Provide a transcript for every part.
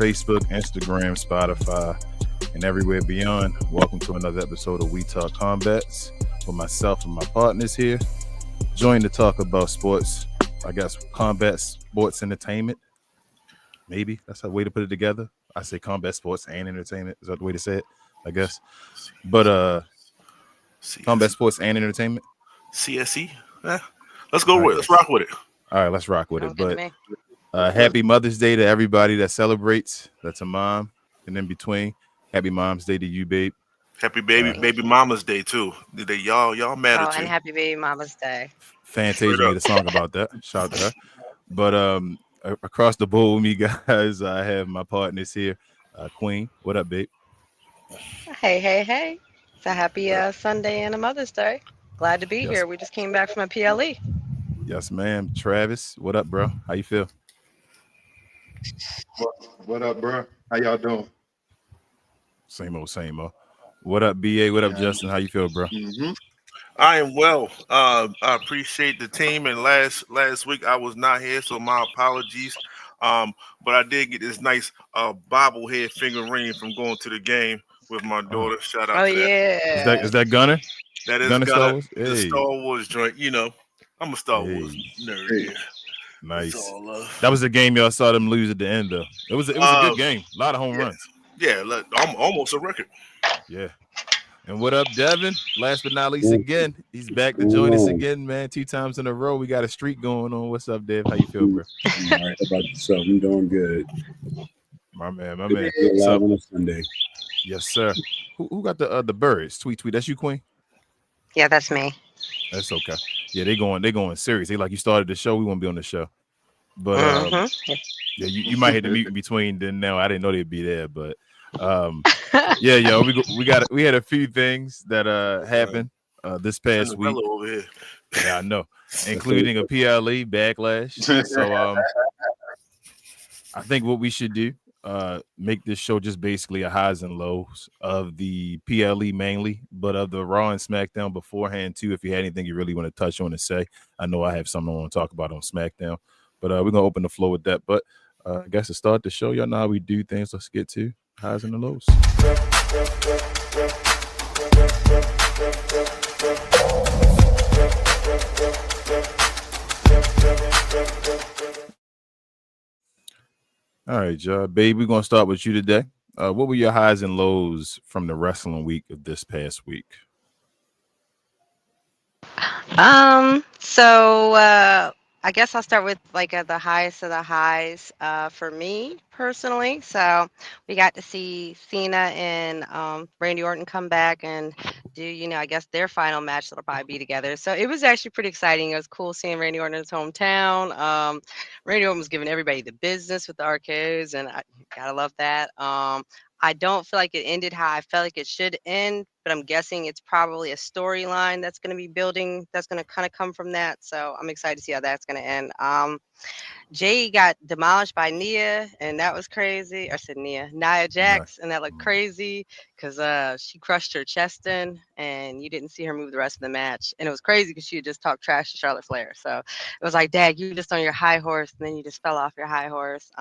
Facebook, Instagram, Spotify, and everywhere beyond. Welcome to another episode of We Talk Combats with myself and my partners here. Joined to talk about sports, I guess combat sports entertainment. Maybe that's a way to put it together. I say combat sports and entertainment. Is that the way to say it? I guess. But combat sports and entertainment. CSE. Let's go with it. Let's rock with it. All right, let's rock with it. But happy Mother's Day to everybody that celebrates. That's a mom. And in between, happy Mom's Day to you, babe. Happy baby Mama's Day too. Y'all matter too. And happy baby Mama's Day. Fantasia made a song about that. Shout out to her. But across the board with me, guys, I have my partners here. Queen, what up, babe? Hey. It's a happy Sunday and a Mother's Day. Glad to be here. We just came back from a PLE. Yes, ma'am. Travis, what up, bro? How you feel? What up, bro? How y'all doing? Same old. What up, BA? What up, Justin? How you feel, bro? Mm-hmm. I am well. I appreciate the team. And last week I was not here, so my apologies. But I did get this nice bobblehead finger ring from going to the game with my daughter. Shout out to that. Is that Gunner? That is Gunner. Star Wars? The Star Wars joint. You know, I'm a Star Wars nerd. Hey. Nice. That was the game y'all saw them lose at the end, though. It was a good game. A lot of home runs. Yeah, I'm almost a record. Yeah. And what up, Devon? Last but not least, again, he's back to join us again, man. 2 times in a row. We got a streak going on. What's up, Dev? How you feel, bro? All right, how about yourself? I'm doing good. My man. Live on a Sunday. Yes, sir. Who got the birds? Tweet. That's you, Queen? Yeah, that's me. That's okay. Yeah, they going serious. They like, you started the show, we won't be on the show. But yeah, you might hit the mute in between. Then now I didn't know they'd be there, but we had a few things that happened this past week. Over here. Yeah, I know, including a PLE Backlash. So I think what we should do, make this show just basically a highs and lows of the PLE mainly, but of the Raw and SmackDown beforehand too. If you had anything you really want to touch on and say, I know I have something I want to talk about on SmackDown, but we're gonna open the floor with that. But I guess to start the show, y'all know how we do things. Let's get to highs and the lows. All right, babe, we're gonna start with you today. What were your highs and lows from the wrestling week of this past week? So I guess I'll start with the highest of the highs for me personally. So we got to see Cena and Randy Orton come back and do, I guess their final match that'll probably be together. So it was actually pretty exciting. It was cool seeing Randy Orton in his hometown. Randy Orton was giving everybody the business with the RKOs, and I gotta love that. I don't feel like it ended how I felt like it should end, but I'm guessing it's probably a storyline that's going to be building, that's going to kind of come from that. So I'm excited to see how that's going to end. Jay got demolished by Nia, and that was crazy. I said Nia Jax, and that looked crazy because she crushed her chest in, and you didn't see her move the rest of the match. And it was crazy because she had just talked trash to Charlotte Flair. So it was like, Dag, you were just on your high horse, and then you just fell off your high horse.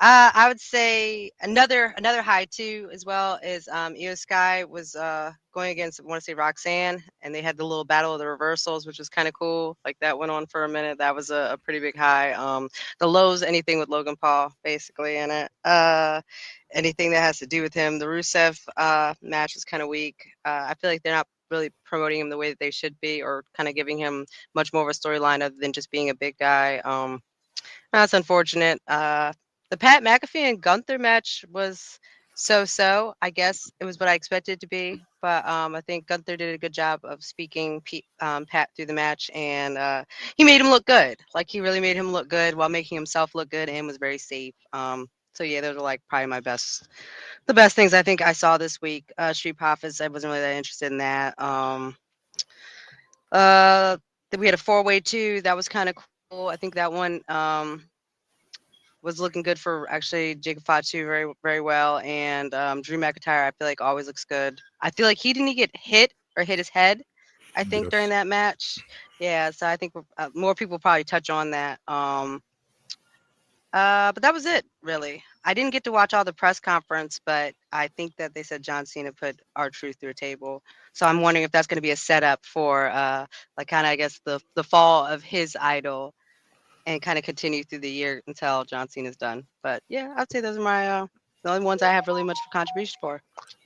I would say another high too as well is Io Sky was going against, I want to say, Roxanne, and they had the little battle of the reversals, which was kind of cool. Like that went on for a minute. That was a pretty big high. The lows, anything with Logan Paul basically in it. Anything that has to do with him. The Rusev match was kind of weak. I feel like they're not really promoting him the way that they should be, or kind of giving him much more of a storyline other than just being a big guy. That's unfortunate. The Pat McAfee and Gunther match was so. I guess it was what I expected it to be, but I think Gunther did a good job of speaking Pat through the match, and he made him look good. Like he really made him look good while making himself look good, and was very safe. So yeah, those are probably the best things I think I saw this week. Street Profits, I wasn't really that interested in that. We had a 4-way too. That was kind of cool. I think that one was looking good for actually Jacob Fatu very, very well. And Drew McIntyre, I feel like always looks good. I feel like he didn't get hit or hit his head, I think, during that match. Yeah, so I think more people probably touch on that. But that was it, really. I didn't get to watch all the press conference, but I think that they said John Cena put R-Truth through a table. So I'm wondering if that's going to be a setup for like kind of I guess the fall of his idol and kind of continue through the year until John Cena's done. But yeah, I'd say those are my the only ones I have really much of a contribution for.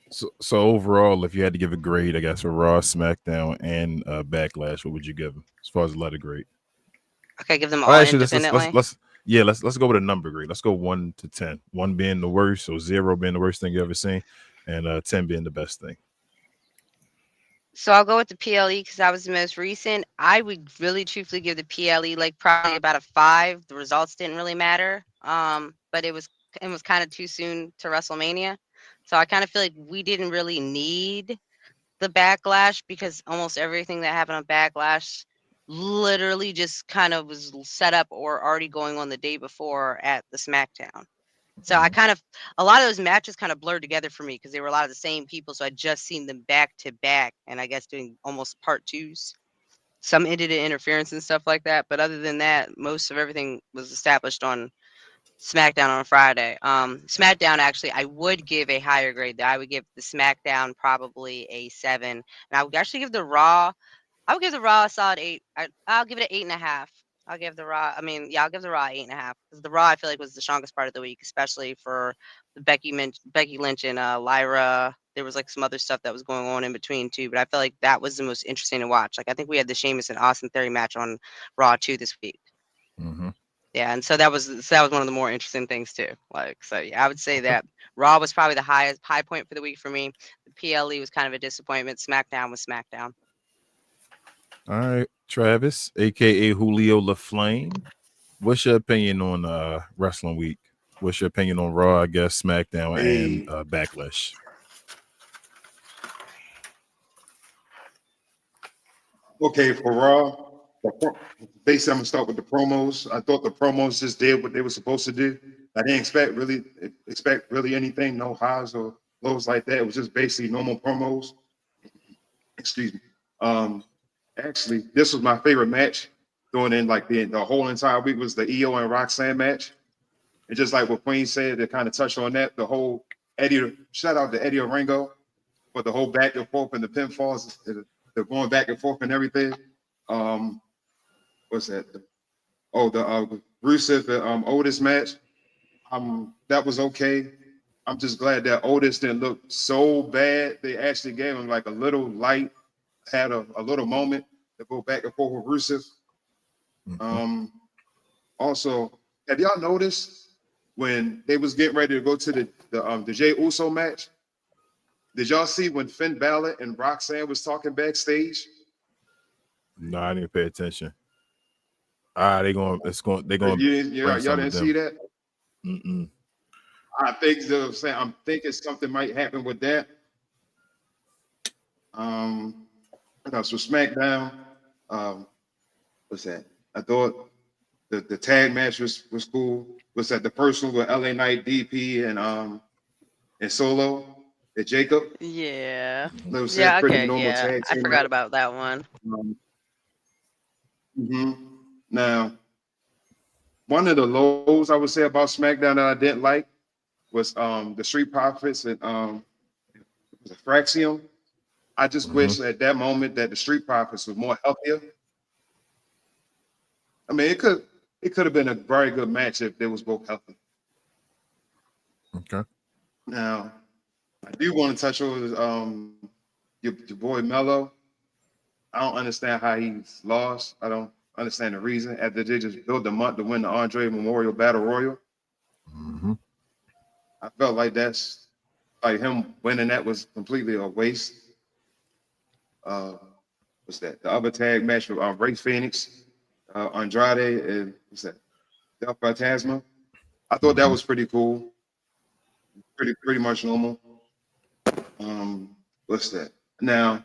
So overall, if you had to give a grade, I guess for Raw, SmackDown, and Backlash, what would you give them as far as a letter grade? Okay, give them Oh, all actually, independently. let's go with a number grade. Let's go 1 to 10. 1 being the worst, so 0 being the worst thing you ever seen, and 10 being the best thing. So I'll go with the PLE because that was the most recent. I would really truthfully give the PLE like probably about a 5. The results didn't really matter. But it was kind of too soon to WrestleMania. So I kind of feel like we didn't really need the Backlash because almost everything that happened on Backlash literally just kind of was set up or already going on the day before at the SmackDown. So I kind of a lot of those matches kind of blurred together for me because they were a lot of the same people. So I just seen them back to back, and I guess doing almost part twos. Some ended in interference and stuff like that, but other than that, most of everything was established on SmackDown on Friday. SmackDown actually, I would give a higher grade. I would give the SmackDown probably a 7, and I would actually give the Raw. I would give the Raw a solid 8. I'll give it an 8.5. I'll give the Raw. I mean, yeah, I'll give the Raw 8.5 because the Raw I feel like was the strongest part of the week, especially for the Becky Lynch and Lyra. There was like some other stuff that was going on in between too, but I feel like that was the most interesting to watch. Like I think we had the Sheamus and Austin Theory match on Raw too this week. Mm-hmm. Yeah, and so that was one of the more interesting things too. Like so, yeah, I would say that Raw was probably the high point for the week for me. The PLE was kind of a disappointment. SmackDown was SmackDown. All right, Travis, aka Julio LaFlame. What's your opinion on Wrestling Week? What's your opinion on Raw, I guess, SmackDown, and Backlash? Okay, for Raw, basically I'm gonna start with the promos. I thought the promos just did what they were supposed to do. I didn't expect really anything, no highs or lows like that. It was just basically normal promos. Excuse me. Actually, this was my favorite match going in like the whole entire week was the EO and Roxanne match. And just like what Queen said, to kind of touch on that, the whole shout out to Eddie Orengo for the whole back and forth and the pinfalls, the going back and forth and everything. What's that? The Rusev and Otis match. That was okay. I'm just glad that Otis didn't look so bad. They actually gave him like a little light, had a little moment to go back and forth with Rusev. Also, have y'all noticed when they was getting ready to go to the Jey Uso match? Did y'all see when Finn Balor and Roxanne was talking backstage? No, I didn't pay attention. They're going. Y'all didn't see that? Mm-mm. I'm thinking something might happen with that. So SmackDown, what's that? I thought the tag match was cool. Was that the personal with LA Knight, DP, and Solo, and Jacob? Yeah. Yeah, pretty normal tag I team forgot match. about that one. Now, one of the lows I would say about SmackDown that I didn't like was the Street Profits and the Fraxium. I just wish at that moment that the Street Profits was more healthier. I mean, it could have been a very good match if they was both healthy. Okay. Now, I do want to touch on your boy Mello. I don't understand how he's lost. I don't understand the reason. After they just built him up to win the Andre Memorial Battle Royal, I felt like that's like him winning that was completely a waste. What's that? The other tag match with Ray Phoenix, Andrade, and what's that? Del Fantasma. I thought that was pretty cool. Pretty much normal. What's that? Now,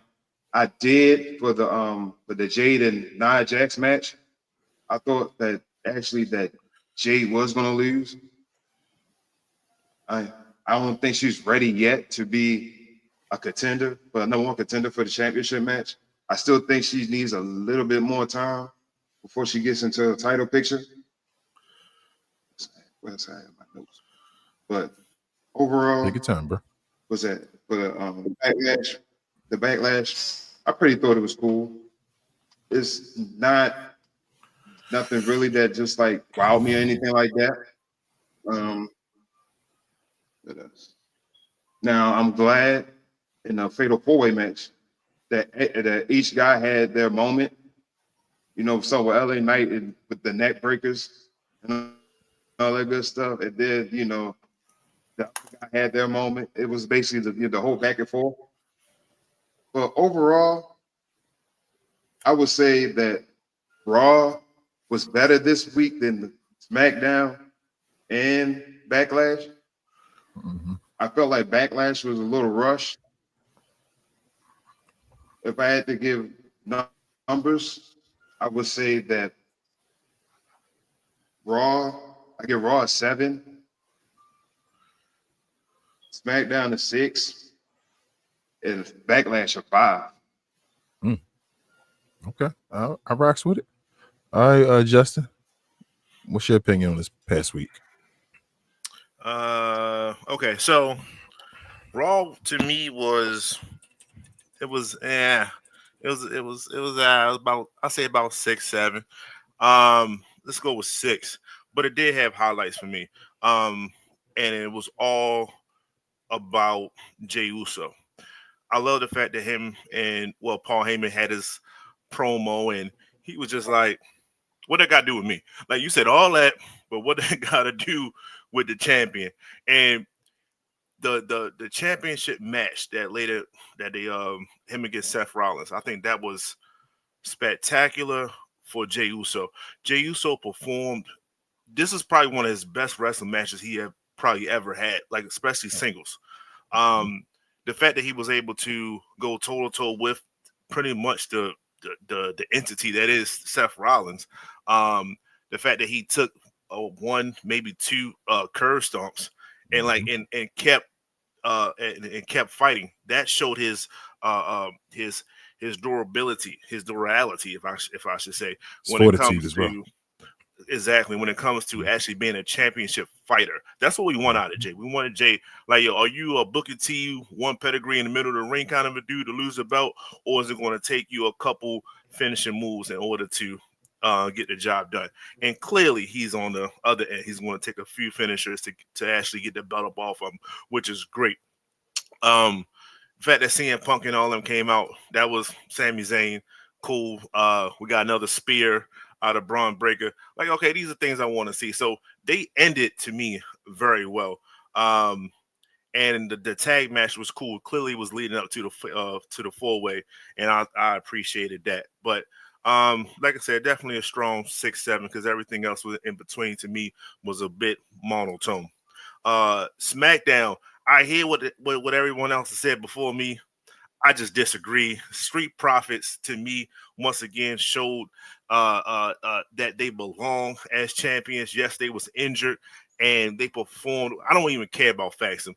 I did for the Jade and Nia Jax match. I thought that actually that Jade was gonna lose. I don't think she's ready yet to be a contender, but a number one contender for the championship match. I still think she needs a little bit more time before she gets into a title picture. What else I have in my notes? But overall, Take your time, bro. was that for the backlash? The backlash, I pretty thought it was cool. It's not nothing really that just like wowed me or anything like that. What else? Now I'm glad in a fatal four-way match that each guy had their moment. You know, so with LA Knight and with the neck breakers and all that good stuff, and then the other guy had their moment. It was basically the whole back and forth. But overall, I would say that Raw was better this week than SmackDown and Backlash. Mm-hmm. I felt like Backlash was a little rushed. If I had to give numbers, I would say that I give Raw a 7, SmackDown a 6, and Backlash a 5. Okay, I rocks with it. All right, Justin, what's your opinion on this past week? Okay, so Raw to me was about, I'll say about 6, 7. Let's go with 6, but it did have highlights for me. And it was all about Jey Uso. I love the fact that Paul Heyman had his promo, and he was just like, what that got to do with me? Like, you said all that, but what that got to do with the champion? And the championship match that they him against Seth Rollins, I think that was spectacular for Jey Uso. Jey Uso performed. This is probably one of his best wrestling matches he have probably ever had, like especially singles. The fact that he was able to go toe to toe with pretty much the entity that is Seth Rollins. The fact that he took one, maybe two curve stomps and kept and kept fighting. That showed his durability, his durality, if I should say, when it comes to exactly when it comes to actually being a championship fighter. That's what we want out of Jey. We wanted Jey, like, yo, are you a Booker T, one pedigree in the middle of the ring kind of a dude to lose the belt, or is it going to take you a couple finishing moves in order to get the job done? And clearly he's on the other end. He's going to take a few finishers to actually get the belt up off of him, which is great. The fact that CM Punk and all them came out, that was Sami Zayn, cool. We got another spear out of Braun Breaker. Like, okay, these are things I want to see. So they ended to me very well. And the tag match was cool. Clearly was leading up to the four-way, and I appreciated that. But like I said, definitely a strong 6, 7, because everything else was in between to me was a bit monotone. SmackDown, I hear what everyone else has said before me. I just disagree. Street Profits to me once again showed that they belong as champions. Yes, they was injured and they performed. I don't even care about facts.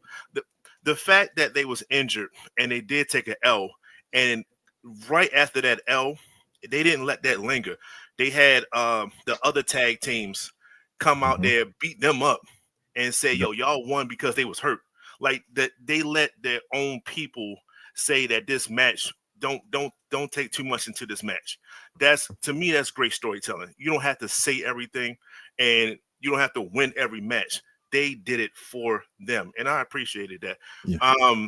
The fact that they was injured and they did take an L, and right after that L, they didn't let that linger. They had the other tag teams come out there, beat them up, and say, "Yo, y'all won because they was hurt." Like that, they let their own people say that this match don't take too much into this match. To me, that's great storytelling. You don't have to say everything, and you don't have to win every match. They did it for them, and I appreciated that. Yeah.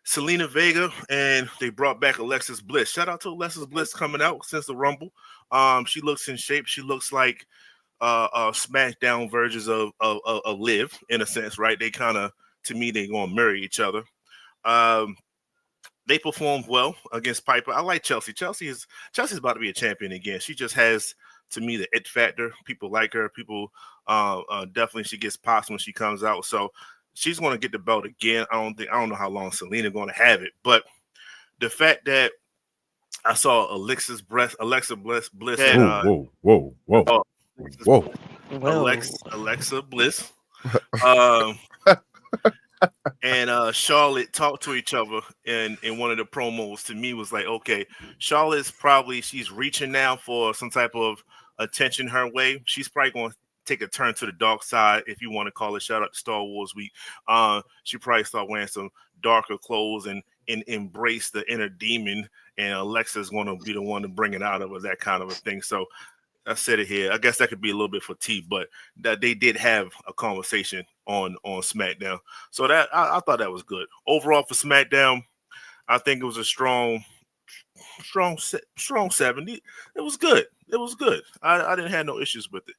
Selena Vega, and they brought back Alexis Bliss. Shout out to Alexis Bliss coming out since the Rumble. She looks in shape. She looks like SmackDown versions of Liv in a sense, right? They kind of, to me, they gonna marry each other. They performed well against Piper. I like Chelsea. Chelsea's about to be a champion again. She just has, to me, the it factor. People like her. People definitely, she gets pops when she comes out. So she's going to get the belt again. I don't know how long Selena going to have it, but the fact that I saw Alexa Bliss. Whoa. Alexa Bliss. And Charlotte talked to each other in one of the promos. To me, was like, okay, Charlotte's she's reaching now for some type of attention her way. She's probably going to take a turn to the dark side, if you want to call it. Shout out to Star Wars Week. She probably start wearing some darker clothes and embrace the inner demon, and Alexa's going to be the one to bring it out of her, that kind of a thing. So I said it here. I guess that could be a little bit for T, but that they did have a conversation on SmackDown. So that I thought that was good. Overall for SmackDown, I think it was a strong 70. It was good. It was good. I didn't have no issues with it.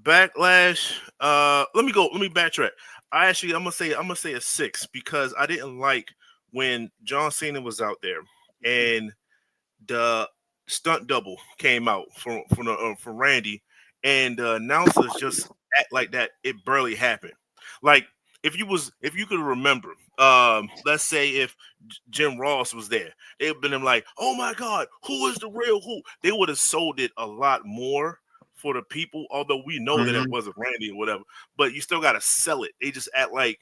Backlash. Let me backtrack. I'm gonna say a 6 because I didn't like when John Cena was out there and the stunt double came out for Randy, and the announcers just act like that it barely happened. Like if you could remember, let's say if Jim Ross was there, they would have been like, oh my God, who is the real who? They would have sold it a lot more for the people, although we know that it wasn't Randy or whatever, but you still got to sell it. They just act like,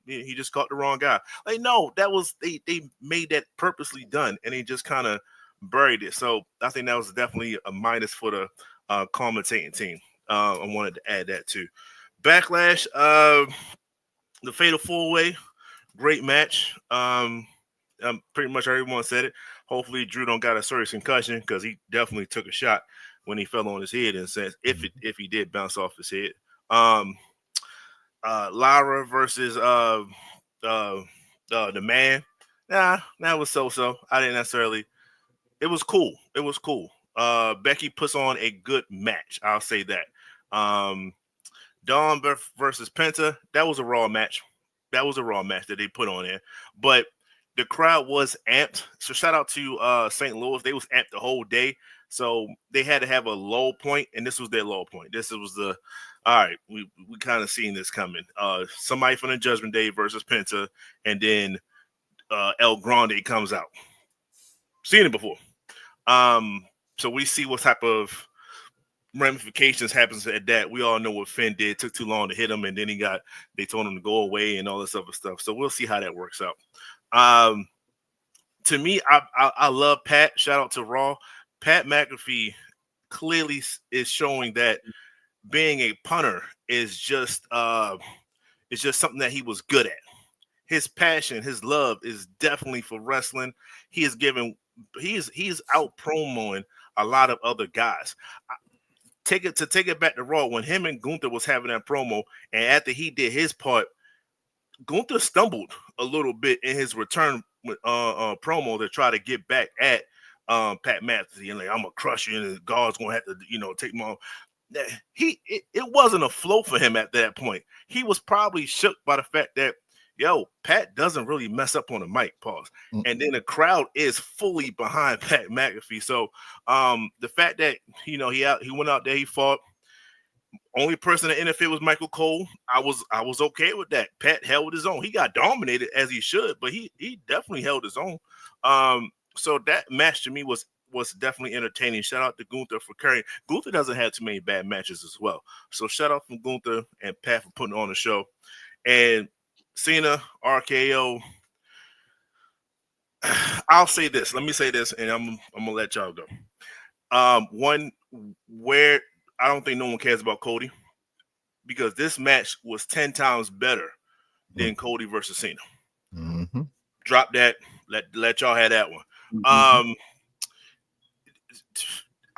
he just caught the wrong guy. Like, no, that was, they made that purposely done, and they just kind of buried it. So I think that was definitely a minus for the commentating team. I wanted to add that too. Backlash, the Fatal 4-Way, great match. Pretty much everyone said it. Hopefully Drew don't got a serious concussion, because he definitely took a shot when he fell on his head, in a sense, if he did bounce off his head. Lara versus the Man. Nah, that was so-so. I didn't necessarily. It was cool. It was cool. Becky puts on a good match. I'll say that. Dawn versus Penta. That was a Raw match. That was a Raw match that they put on there. But the crowd was amped. So shout out to St. Louis. They was amped the whole day. So they had to have a low point, and this was their low point. This was the, all right, we kind of seen this coming. Somebody from the Judgment Day versus Penta, and then El Grande comes out. Seen it before. So we see what type of ramifications happens at that. We all know what Finn did. It took too long to hit him, and then they told him to go away and all this other stuff. So we'll see how that works out. To me, I love Pat. Shout out to Raw. Pat McAfee clearly is showing that being a punter is just something that he was good at. His passion, his love is definitely for wrestling. He is out promoing a lot of other guys. Take it back to Raw, when him and Gunther was having that promo, and after he did his part, Gunther stumbled a little bit in his return promo to try to get back at Pat McAfee, and like, I'm gonna crush you, and God's gonna have to, take him on. It wasn't a flow for him at that point. He was probably shook by the fact that, Pat doesn't really mess up on the mic, pause. And then the crowd is fully behind Pat McAfee. So the fact that he went out there, he fought. Only person that interfered was Michael Cole. I was okay with that. Pat held his own. He got dominated as he should, but he definitely held his own. So that match to me was definitely entertaining. Shout out to Gunther for carrying. Gunther doesn't have too many bad matches as well. So shout out from Gunther and Pat for putting on the show. And Cena, RKO. I'll say this. Let me say this, and I'm gonna let y'all go. One where I don't think no one cares about Cody, because this match was 10 times better than Cody versus Cena. Mm-hmm. Drop that. Let y'all have that one. I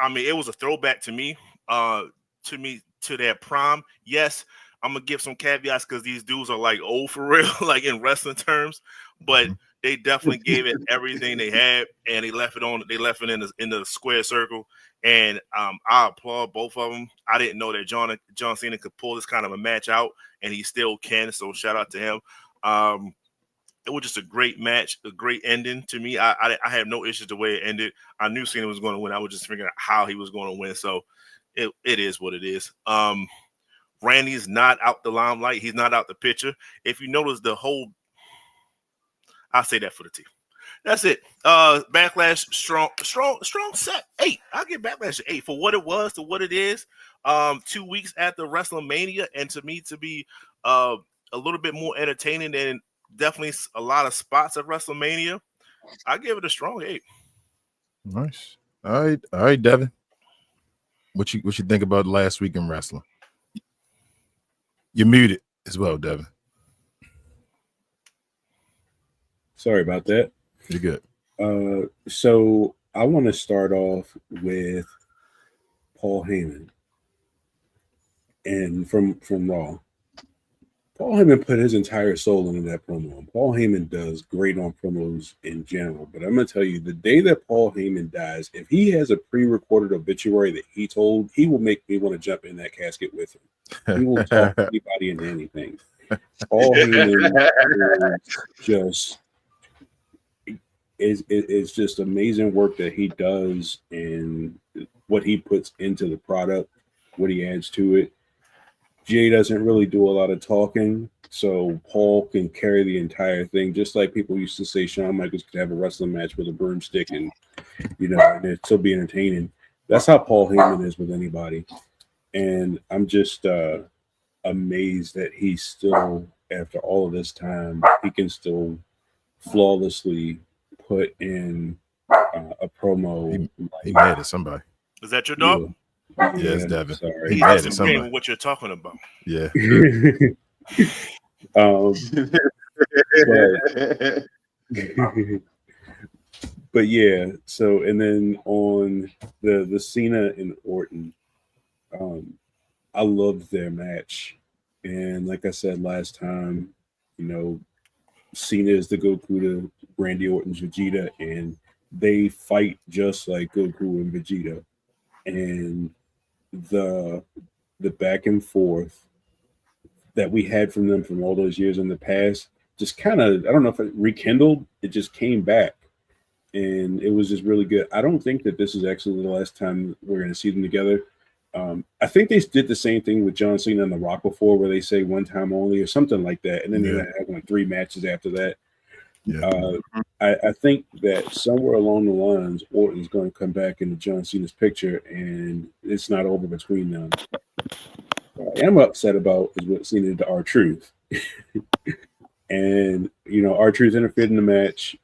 mean, it was a throwback to me, to their prime. Yes, I'm gonna give some caveats because these dudes are like old for real, like in wrestling terms, but they definitely gave it everything they had, and they left it in the square circle. And I applaud both of them. I didn't know that John Cena could pull this kind of a match out, and he still can. So shout out to him. It was just a great match, a great ending to me. I have no issues the way it ended. I knew Cena was going to win. I was just figuring out how he was going to win. So it is what it is. Randy's not out the limelight. He's not out the picture. If you notice I'll say that for the team. That's it. Backlash, strong set 8. I'll give Backlash 8 for what it was to what it is. 2 weeks after WrestleMania, and to me to be a little bit more entertaining than definitely a lot of spots at WrestleMania. I give it a strong 8. Nice. All right, Devin. What you think about last week in wrestling? You're muted as well, Devon. Sorry about that. You're good. So I want to start off with Paul Heyman, and from Raw. Paul Heyman put his entire soul into that promo. Paul Heyman does great on promos in general, but I'm going to tell you, the day that Paul Heyman dies, if he has a pre-recorded obituary that he told, he will make me want to jump in that casket with him. He will talk to anybody and anything. Paul Heyman is just amazing work that he does and what he puts into the product, what he adds to it. Jay doesn't really do a lot of talking, so Paul can carry the entire thing. Just like people used to say Shawn Michaels could have a wrestling match with a broomstick and, and it'd still be entertaining. That's how Paul Heyman is with anybody. And I'm just amazed that he's still, after all of this time, he can still flawlessly put in a promo. He mad at somebody. Is that your dog? Yeah, it's Devon. Sorry. He's disagreeing with what you're talking about. Yeah. But yeah, so and then on the Cena and Orton, I loved their match. And like I said last time, Cena is the Goku to Randy Orton's Vegeta, and they fight just like Goku and Vegeta. And the back and forth that we had from them from all those years in the past just kind of, I don't know if it rekindled, it just came back. And it was just really good. I don't think that this is actually the last time we're going to see them together. I think they did the same thing with John Cena and The Rock before, where they say one time only or something like that. And then they had like 3 matches after that. Yeah. I think that somewhere along the lines, Orton's going to come back into John Cena's picture, and it's not over between them. What I am upset about is what Cena did to R-Truth. And, R-Truth interfered in the match,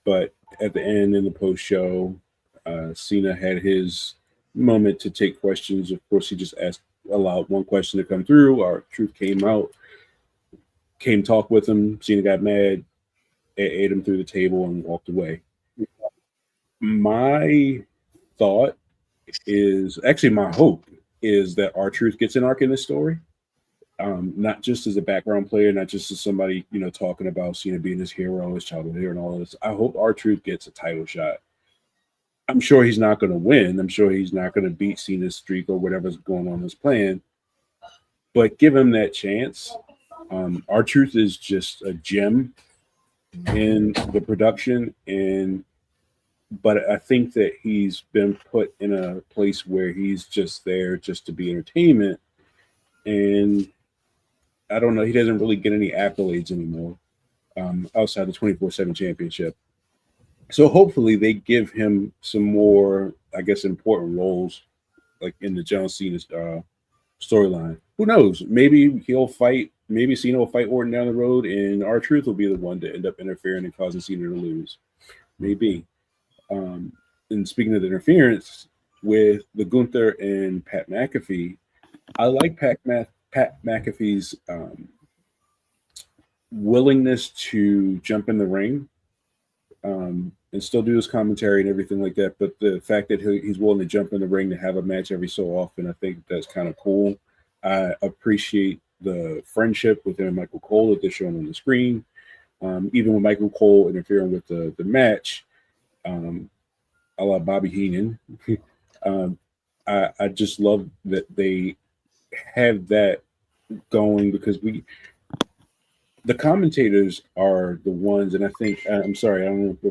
but at the end in the post-show, Cena had his moment to take questions. Of course, he just allowed one question to come through. R-Truth came out, came talk with him. Cena got mad, ate him through the table, and walked away. My thought is, actually my hope is that R-Truth gets an arc in this story. Not just as a background player, not just as somebody, talking about Cena being his hero, his childhood hero, and all of this. I hope R-Truth gets a title shot. I'm sure he's not going to win. I'm sure he's not going to beat Cena's streak or whatever's going on in his plan. But give him that chance. R-Truth is just a gem in the production, but I think that he's been put in a place where he's just there just to be entertainment. And I don't know, he doesn't really get any accolades anymore outside the 24/7 championship. So hopefully they give him some more, I guess, important roles, like in the John Cena storyline. Who knows? Maybe he'll fight. Maybe Cena will fight Orton down the road, and R-Truth will be the one to end up interfering and causing Cena to lose. Maybe. And speaking of the interference with the Gunther and Pat McAfee, I like Pat McAfee's willingness to jump in the ring and still do his commentary and everything like that. But the fact that he's willing to jump in the ring to have a match every so often, I think that's kind of cool. I appreciate the friendship with him and Michael Cole that they're showing on the screen. Even with Michael Cole interfering with the match, a la Bobby Heenan, I just love that they have that going, because the commentators are the ones, and I think I'm sorry, I don't know if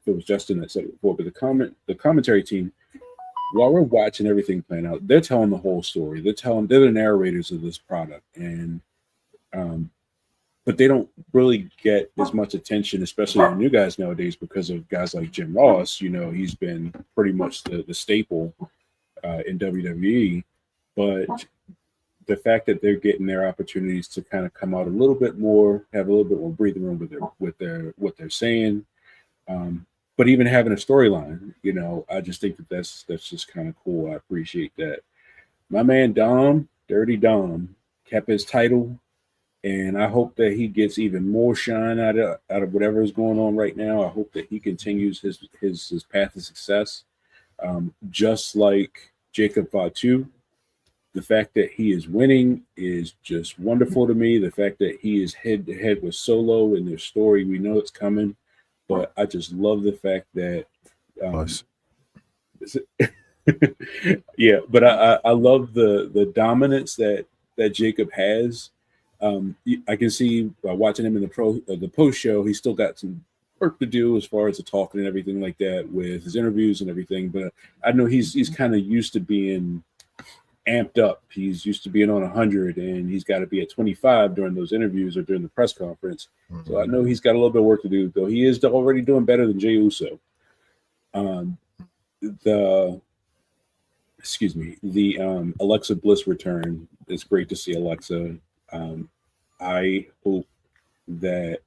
it was Justin that said it before, but the commentary team, while we're watching everything playing out, they're telling the whole story. They're the narrators of this product, and but they don't really get as much attention, especially the new guys nowadays, because of guys like Jim Ross. He's been pretty much the staple in WWE, but the fact that they're getting their opportunities to kind of come out a little bit more, have a little bit more breathing room with what they're saying, but even having a storyline, you know, I just think that that's just kind of cool. I appreciate that. My man Dom, Dirty Dom, kept his title, and I hope that he gets even more shine out of whatever is going on right now. I hope that he continues his path of success, just like Jacob Fatu. The fact that he is winning is just wonderful to me. The fact that he is head to head with Solo in their story, we know it's coming, but I just love the fact that. Nice. Yeah, but I love the dominance that Jacob has. I can see watching him in the post show, he's still got some work to do as far as the talking and everything like that with his interviews and everything. But I know he's kind of used to being amped up. He's used to being on 100, and he's got to be at 25 during those interviews or during the press conference. So I know he's got a little bit of work to do, though he is already doing better than Jey Uso. The Alexa Bliss return. It's great to see Alexa. I hope that,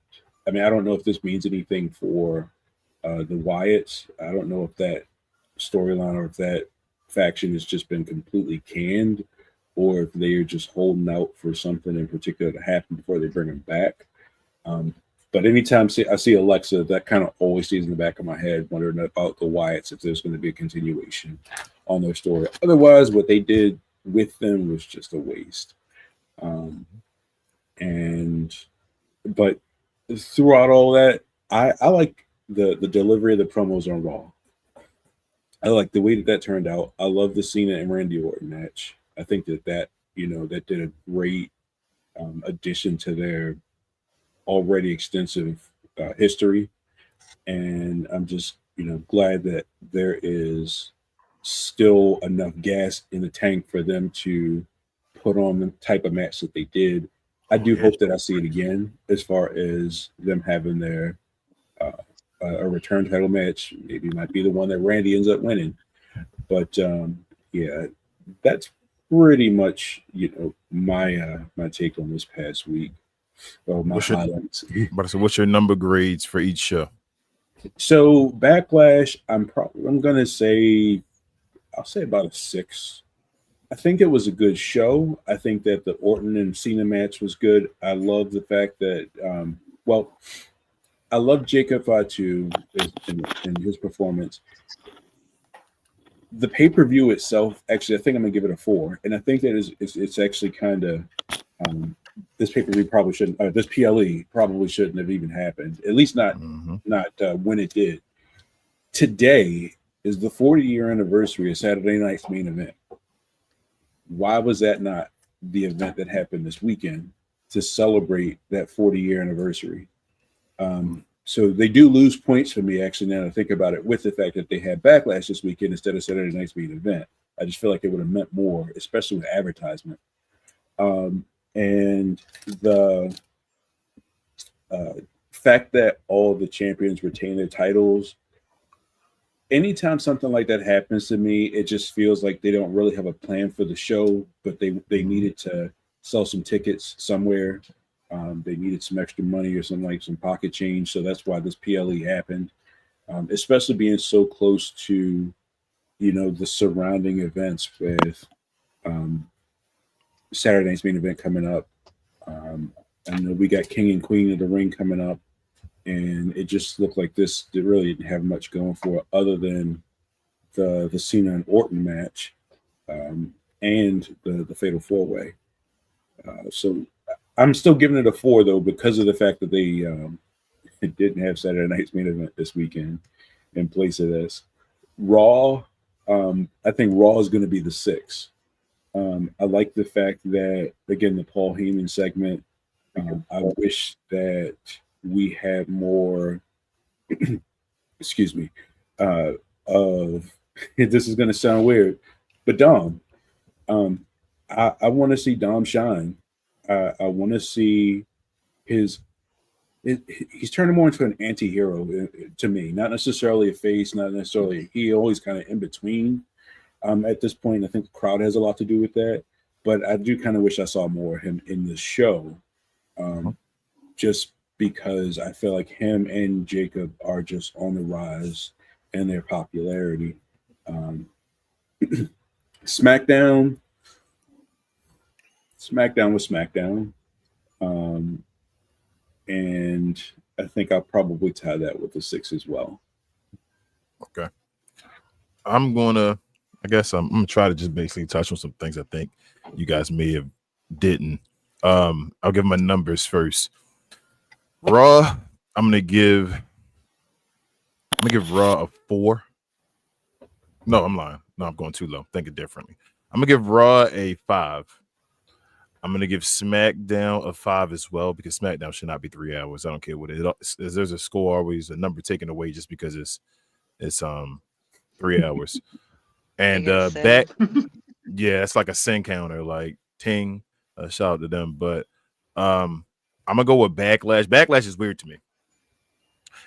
I mean, I don't know if this means anything for the Wyatts. I don't know if that storyline or if that faction has just been completely canned, or if they are just holding out for something in particular to happen before they bring them back. But anytime I see Alexa, that kind of always stays in the back of my head, wondering about the Wyatts, if there's going to be a continuation on their story. Otherwise, what they did with them was just a waste. But throughout all that, I like the delivery of the promos on Raw. I like the way that turned out. I love the Cena and Randy Orton match. I think that did a great addition to their already extensive history, and I'm just glad that there is still enough gas in the tank for them to put on the type of match that they did. I do hope that I see it again, as far as them having their a return title match. Maybe it might be the one that Randy ends up winning, but yeah, that's pretty much my take on this past week. Well, my highlights. So what's your number grades for each show? So Backlash, I'm gonna say, I'll say about a 6. I think it was a good show. I think that the Orton and Cena match was good. I love the fact that I love Jacob Fatu in his performance. The pay-per-view itself, actually, I think I'm gonna give it a 4, and I think that it's actually kind of this pay-per-view probably shouldn't. This PLE probably shouldn't have even happened. At least not when it did. Today is the 40-year anniversary of Saturday Night's Main Event. Why was that not the event that happened this weekend to celebrate that 40-year anniversary? So they do lose points for me, actually, now that I think about it, with the fact that they had Backlash this weekend instead of Saturday Night's Main Event. I just feel like it would have meant more, especially with advertisement. And the fact that all the champions retain their titles, anytime something like that happens to me, it just feels like they don't really have a plan for the show, but they needed to sell some tickets somewhere. They needed some extra money or some pocket change. So that's why this PLE happened, especially being so close to, the surrounding events with Saturday Night's Main Event coming up. I know we got King and Queen of the Ring coming up, and it just looked like this really didn't have much going for it other than the Cena and Orton match and the Fatal 4-Way. So I'm still giving it a 4, though, because of the fact that they didn't have Saturday Night's Main Event this weekend in place of this. Raw, I think Raw is going to be the 6. I like the fact that, again, the Paul Heyman segment, I wish that we had more, excuse me, of, this is going to sound weird, but Dom, I want to see Dom shine. I want to see he's turning more into an anti-hero to me, not necessarily a face, not necessarily a heel. He's kind of in between. At this point, I think the crowd has a lot to do with that, but I do kind of wish I saw more of him in the show, just because I feel like him and Jacob are just on the rise in their popularity. SmackDown was SmackDown. And I think I'll probably tie that with the 6 as well. Okay. I'm gonna try to just basically touch on some things I think you guys may have didn't. I'll give my numbers first. Raw, I'm gonna give Raw a 4. No, I'm lying. No, I'm going too low. Think it differently. I'm gonna give Raw a 5. I'm gonna give SmackDown a 5 as well, because SmackDown should not be 3 hours. I don't care what it is. There's a score always, a number taken away just because it's 3 hours. And back, yeah, it's like a sin counter, like ting. Shout out to them. But I'm gonna go with Backlash. Backlash is weird to me.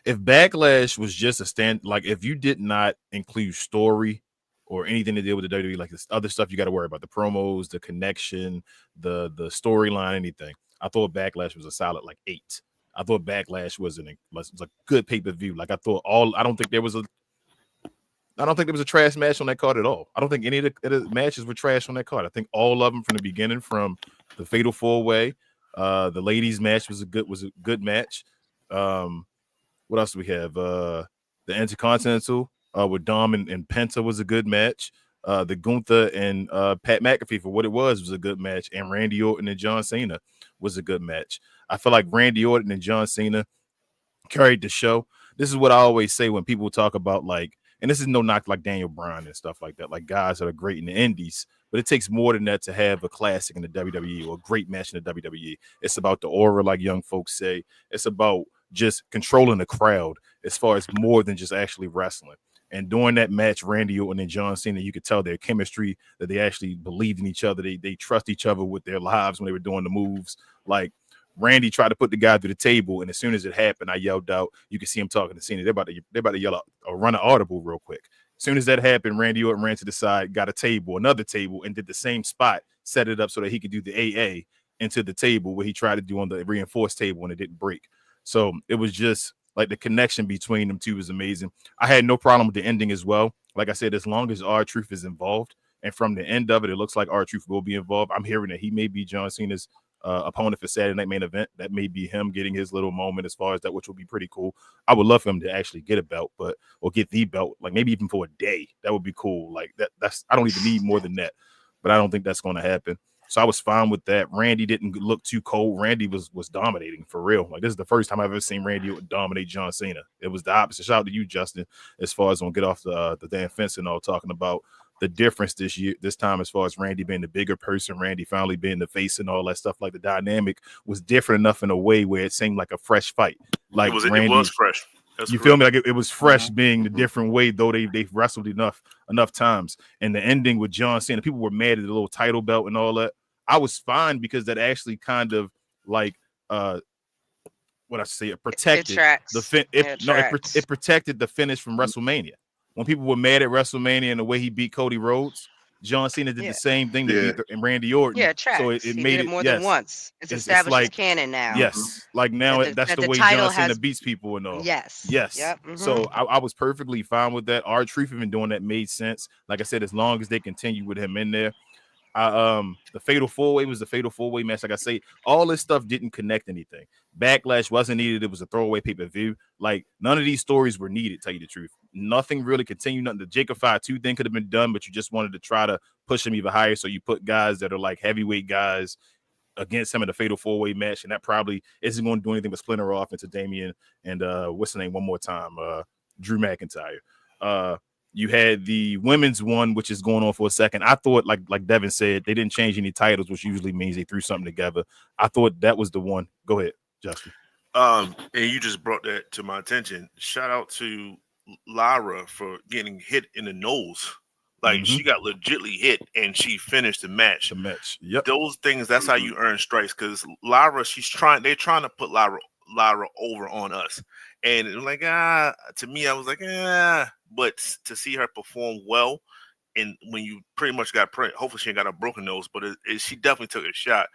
If Backlash was just a stand, like if you did not include story or anything to deal with the WWE, like this other stuff you got to worry about, the promos, the connection, the storyline, anything. I thought Backlash was a solid like 8. I thought Backlash was a good pay-per-view. Like I don't think there was a trash match on that card at all. I don't think any of the matches were trash on that card. I think all of them from the beginning, from the Fatal 4-Way, the ladies match was a good match. What else do we have? The Intercontinental with Dom and Penta was a good match. The Gunther and Pat McAfee, for what it was a good match. And Randy Orton and John Cena was a good match. I feel like Randy Orton and John Cena carried the show. This is what I always say when people talk about, like, and this is no knock like Daniel Bryan and stuff like that, like guys that are great in the indies, but it takes more than that to have a classic in the WWE or a great match in the WWE. It's about the aura, like young folks say. It's about just controlling the crowd as far as more than just actually wrestling. And during that match, Randy Orton and John Cena, you could tell their chemistry, that they actually believed in each other. They trust each other with their lives when they were doing the moves. Like, Randy tried to put the guy through the table, and as soon as it happened, I yelled out. You could see him talking to Cena. They're about to yell out or run an audible real quick. As soon as that happened, Randy Orton ran to the side, got a table, another table, and did the same spot, set it up so that he could do the AA into the table where he tried to do on the reinforced table, and it didn't break. So it was just like the connection between them two was amazing. I had no problem with the ending as well. Like I said, as long as R-Truth is involved, and from the end of it, it looks like R-Truth will be involved. I'm hearing that he may be John Cena's opponent for Saturday Night Main Event. That may be him getting his little moment as far as that, which would be pretty cool. I would love for him to actually get a belt, or get the belt, like maybe even for a day. That would be cool. Like that's I don't even need more than that, but I don't think that's going to happen. So I was fine with that. Randy didn't look too cold. Randy was dominating for real. Like, this is the first time I've ever seen Randy dominate John Cena. It was the opposite. Shout out to you, Justin, as far as on get off the damn fence and all, talking about the difference this time as far as Randy being the bigger person, Randy finally being the face and all that stuff. Like, the dynamic was different enough in a way where it seemed like a fresh fight. Like, it was fresh. That's you correct. feel me? Like it was fresh, being the different way, though they've wrestled enough times. And the ending with John Cena, people were mad at the little title belt and all that. I was fine because that actually kind of like it protected it protected the finish from WrestleMania. When people were mad at WrestleMania and the way he beat Cody Rhodes, John Cena did the same thing to beat Randy Orton. Yeah, it tracks. So it made it more than once. It's established like, as canon now. Yes, like now that's the way John Cena beats people and all. Yes. Yes. Yep. So I was perfectly fine with that. R-Truth even doing that made sense. Like I said, as long as they continue with him in there. The Fatal 4-Way was the Fatal 4-Way match. Like I say, all this stuff didn't connect anything. Backlash wasn't needed. It was a throwaway pay-per-view. Like, none of these stories were needed, tell you the truth. Nothing really continued. Nothing. The Jacob 5-2 thing could have been done, but you just wanted to try to push him even higher. So you put guys that are like heavyweight guys against him in the Fatal 4-Way match, and that probably isn't going to do anything but splinter off into Damian and what's the name one more time? Drew McIntyre. You had the women's one, which is going on for a second. I thought, like Devon said, they didn't change any titles, which usually means they threw something together. I thought that was the one. Go ahead, Justin. And you just brought that to my attention. Shout out to Lara for getting hit in the nose. Like, she got legitly hit and she finished the match. Yep. Those things, that's how you earn strikes. Because Lara, they're trying to put Lara over on us. And like, to me, I was like, but to see her perform well, and when you pretty much got hopefully she ain't got a broken nose, but she definitely took a shot.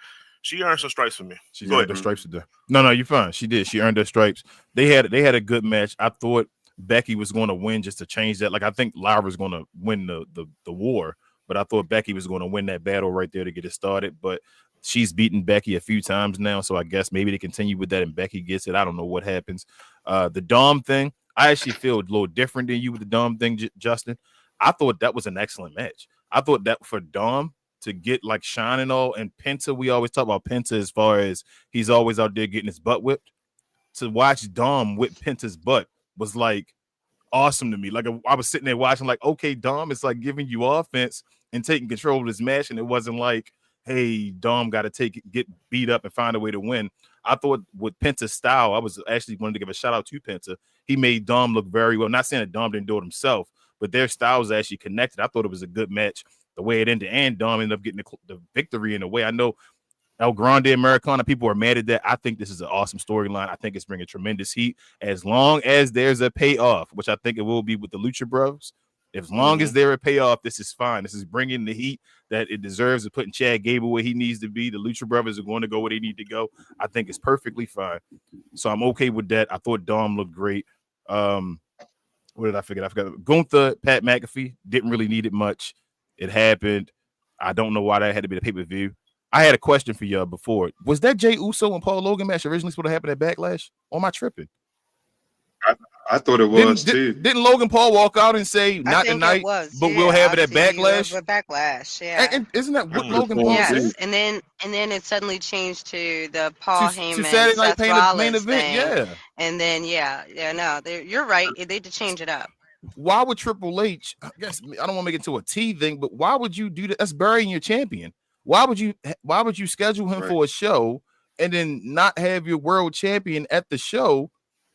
She earned some stripes for me. She Go earned her ahead. stripes today. No, you're fine. She did. She earned her stripes. They had a good match. I thought Becky was going to win just to change that. Like I think Lyra was going to win the war, but I thought Becky was going to win that battle right there to get it started. But she's beaten Becky a few times now, so I guess maybe they continue with that and Becky gets it. I don't know what happens. The Dom thing, I actually feel a little different than you with the Dom thing, Justin. I thought that was an excellent match. I thought that for Dom to get like Shine and all, and Penta, we always talk about Penta as far as he's always out there getting his butt whipped. To watch Dom whip Penta's butt was like awesome to me. Like I was sitting there watching, like, okay, Dom is like giving you offense and taking control of this match, and it wasn't like, hey, Dom got to get beat up and find a way to win. I thought with Penta's style, I was actually wanted to give a shout out to Penta. He made Dom look very well. Not saying that Dom didn't do it himself, but their styles actually connected. I thought it was a good match the way it ended, and Dom ended up getting the victory in a way. I know El Grande Americana, people are mad at that. I think this is an awesome storyline. I think it's bringing tremendous heat as long as there's a payoff, which I think it will be with the Lucha Bros. As long as there's a payoff, this is fine. This is bringing the heat that it deserves, of putting Chad Gable where he needs to be. The Lucha Brothers are going to go where they need to go. I think it's perfectly fine. So I'm okay with that. I thought Dom looked great. What did I forget? I forgot. Gunther, Pat McAfee, didn't really need it much. It happened. I don't know why that had to be the pay-per-view. I had a question for y'all before. Was that Jey Uso and Paul Logan match originally supposed to happen at Backlash? Or am I tripping? I thought it was too. Didn't Logan Paul walk out and say not tonight, but we'll have it at Backlash? Backlash, yeah. And isn't that what Logan Paul said? Yes, and then it suddenly changed to the Paul Heyman to Saturday Night Seth Rollins main event, thing. yeah. And then you're right. They had to change it up. Why would Triple H? I guess I don't want to make it to a T thing, but why would you do that? That's burying your champion. Why would you schedule him for a show and then not have your world champion at the show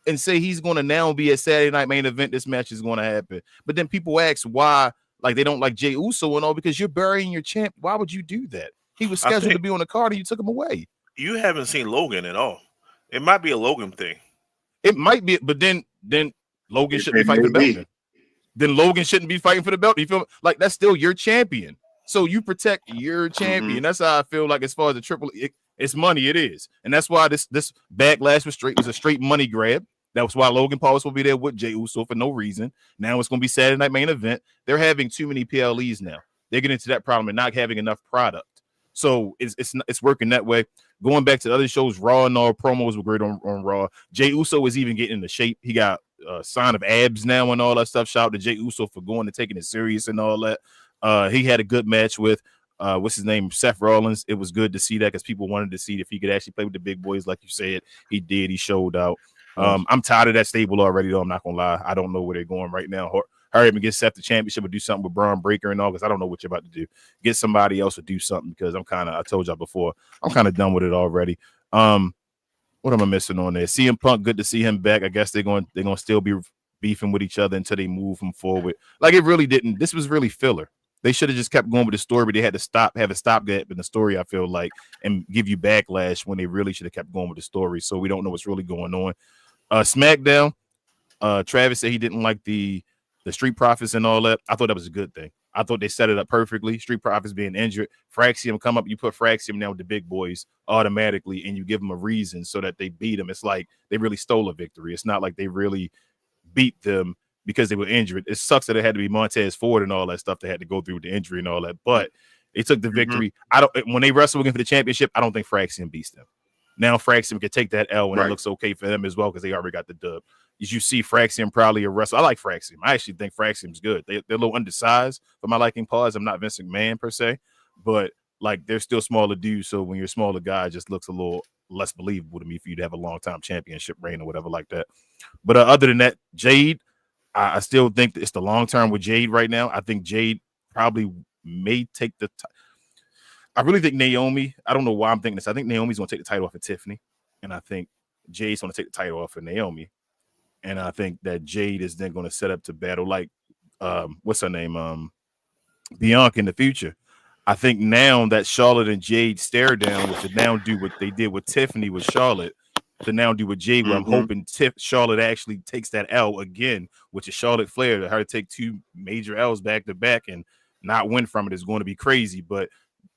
and say he's going to now be a Saturday Night Main Event? This match is going to happen. But then people ask why, like they don't like Jey Uso and all, because you're burying your champ. Why would you do that? He was scheduled to be on the card and you took him away. You haven't seen Logan at all. It might be a Logan thing. It might be, but then Logan shouldn't be fighting for the belt. Then Logan shouldn't be fighting for the belt. You feel like that's still your champion. So you protect your champion. That's how I feel like as far as the triple, it's money. It is. And that's why this Backlash was a straight money grab. That was why Logan Paul was supposed to be there with Jey Uso for no reason. Now it's going to be Saturday Night Main Event. They're having too many PLEs now. They're getting into that problem and not having enough product. So it's working that way. Going back to the other shows, Raw and all promos were great on Raw. Jey Uso is even getting into shape. He got a sign of abs now and all that stuff. Shout out to Jey Uso for going and taking it serious and all that. He had a good match with what's his name, Seth Rollins. It was good to see that because people wanted to see if he could actually play with the big boys, like you said. He did. He showed out. I'm tired of that stable already, though. I'm not gonna lie. I don't know where they're going right now. Hurry up and get Seth the championship or do something with Braun Breaker and all, because I don't know what you're about to do. Get somebody else to do something, because I told y'all before, I'm kind of done with it already. What am I missing on there? CM Punk, good to see him back. I guess they're going to still be beefing with each other until they move him forward. Like, it really didn't. This was really filler. They should have just kept going with the story, but they had to have a stopgap in the story, I feel like, and give you Backlash when they really should have kept going with the story. So we don't know what's really going on. Smackdown, Travis said he didn't like the Street Profits and all that. I thought that was a good thing. I thought they set it up perfectly. Street Profits being injured, Fraxium come up, you put Fraxium down with the big boys automatically, and you give them a reason so that they beat them. It's like they really stole a victory. It's not like they really beat them because they were injured. It sucks that it had to be Montez Ford and all that stuff they had to go through with the injury and all that, but they took the victory. When they wrestle again for the championship, I don't think Fraxium beats them. Now Fraxium can take that L, and it looks okay for them as well because they already got the dub. As you see, Fraxium probably a wrestler. I like Fraxium. I actually think Fraxium's good. They're a little undersized for my liking. Pause. I'm not Vince McMahon per se, but like they're still smaller dudes. So when you're a smaller guy, it just looks a little less believable to me for you to have a long time championship reign or whatever like that. But other than that, Jade, I still think that it's the long term with Jade right now. I think Jade probably may take the. I really think Naomi. I don't know why I'm thinking this. I think Naomi's going to take the title off of Tiffany, and I think Jade's going to take the title off of Naomi. And I think that Jade is then going to set up to battle like, what's her name? Bianca in the future. I think now that Charlotte and Jade stare down, which to now do what they did with Tiffany with Charlotte, to now do with Jade, where I'm hoping Charlotte actually takes that L again, which is Charlotte Flair. To her to take two major L's back to back and not win from it is going to be crazy. But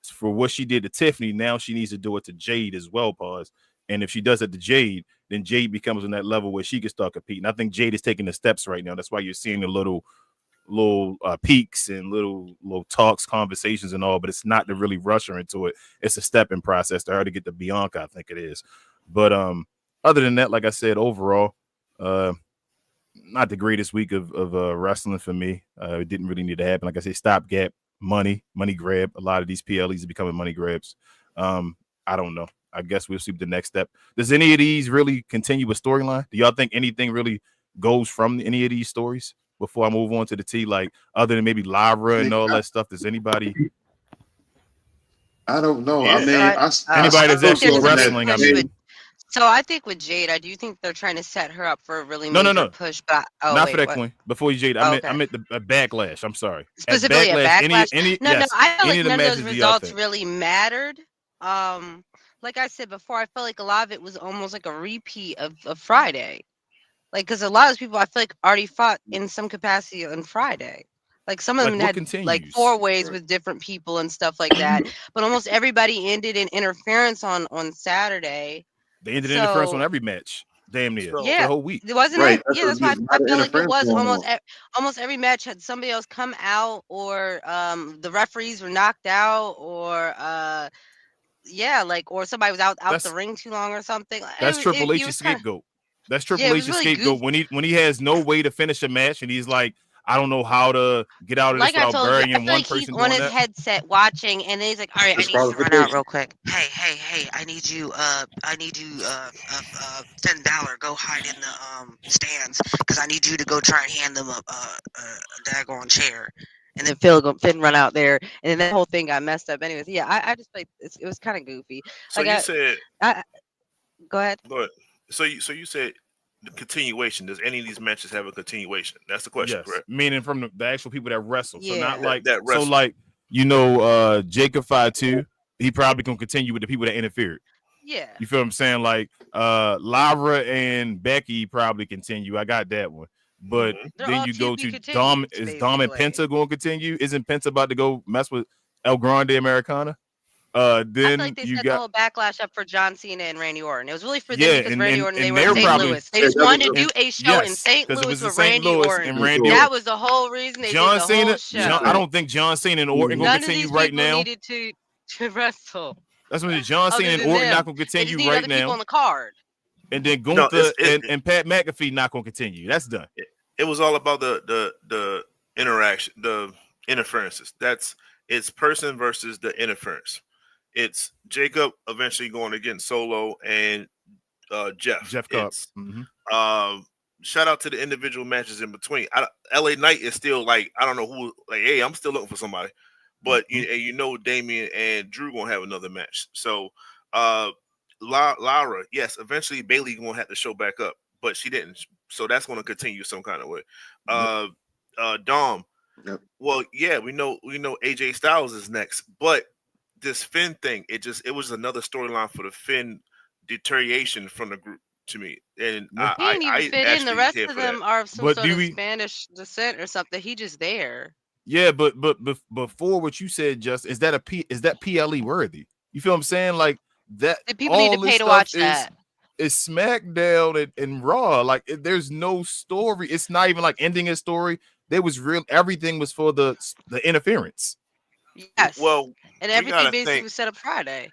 for what she did to Tiffany, now she needs to do it to Jade as well, pause. And if she does it to Jade, then Jade becomes on that level where she can start competing. I think Jade is taking the steps right now. That's why you're seeing the little peaks and little talks, conversations and all, but it's not to really rush her into it. It's a stepping process to her to get to Bianca, I think it is. But other than that, like I said, overall, not the greatest week of wrestling for me. It didn't really need to happen. Like I say, stopgap, money grab. A lot of these PLEs are becoming money grabs. I don't know. I guess we'll see the next step. Does any of these really continue a storyline? Do y'all think anything really goes from any of these stories before I move on to the T? Like other than maybe Lyra and all that stuff, does anybody? I don't know. Yeah. I mean, Anybody that's actually wrestling, I mean. So I think with Jade, I do think they're trying to set her up for a really major push. But not for that point. Before you, Jade, I meant the Backlash. I'm sorry. Specifically a Backlash. No, I feel like none of those results think really mattered. Like I said before, I felt like a lot of it was almost like a repeat of Friday. Like, because a lot of people I feel like already fought in some capacity on Friday. Like some of them had like 4 ways with different people and stuff like that. But almost everybody ended in interference on Saturday. They ended in interference on every match, damn near. Yeah, the whole week. It wasn't it? Yeah, that's why I feel like it was almost every match had somebody else come out, or the referees were knocked out, or or somebody was out the ring too long or something. That's Triple H's scapegoat. That's Triple H's scapegoat when he has no way to finish a match and he's like, I don't know how to get out of this without burying one person. He's on his headset watching, and then he's like, "All right, I need you to run out real quick. Hey, I need you $10. Go hide in the stands because I need you to go try and hand them a daggone chair." And then Finn run out there, and then that whole thing got messed up. Anyways, yeah, I just like it was kind of goofy. So like go ahead. So you said. The continuation. Does any of these matches have a continuation? That's the question, yes. correct? Meaning from the actual people that wrestle. Yeah. So not like that wrestle. So like Jacob 5-2, he probably gonna continue with the people that interfered. Yeah. You feel what I'm saying? Like Lyra and Becky probably continue. I got that one. But then you go to Dom. Is Dom and Penta going to continue? Isn't Penta about to go mess with El Grande Americana? Then I feel like they set the whole Backlash up for John Cena and Randy Orton. It was really for them because Randy Orton, they were in St. Louis. They just wanted to do a show in St. Louis with Randy Orton. That was the whole reason they did the whole show. I don't think John Cena and Orton going to continue right now. None of these people needed to wrestle. That's when John Cena and Orton not going to continue right now. People on the card. And then Gunther and Pat McAfee not going to continue. That's done. It was all about the interaction, the interferences. It's person versus the interference. It's Jacob eventually going against Solo and Jeff Cobb. Shout out to the individual matches in between. LA Knight is still like, I don't know who, like, hey, I'm still looking for somebody. But you know Damian and Drew gonna have another match. So Lara, yes, eventually Bailey gonna have to show back up, but she didn't. So that's gonna continue some kind of way. Dom. Yep. Well, yeah, we know AJ Styles is next, but this Finn thing, it was another storyline for the Finn deterioration from the group to me. And he didn't even fit in. The rest of them are of some sort of Spanish descent or something. He just there. Yeah, but before what you said, just is that PLE worthy? You feel what I'm saying? Like that. And people need to pay to watch that. It's SmackDown and Raw. Like there's no story. It's not even like ending a story. There was everything was for the interference. Yes. Well, and everything basically was set up Friday.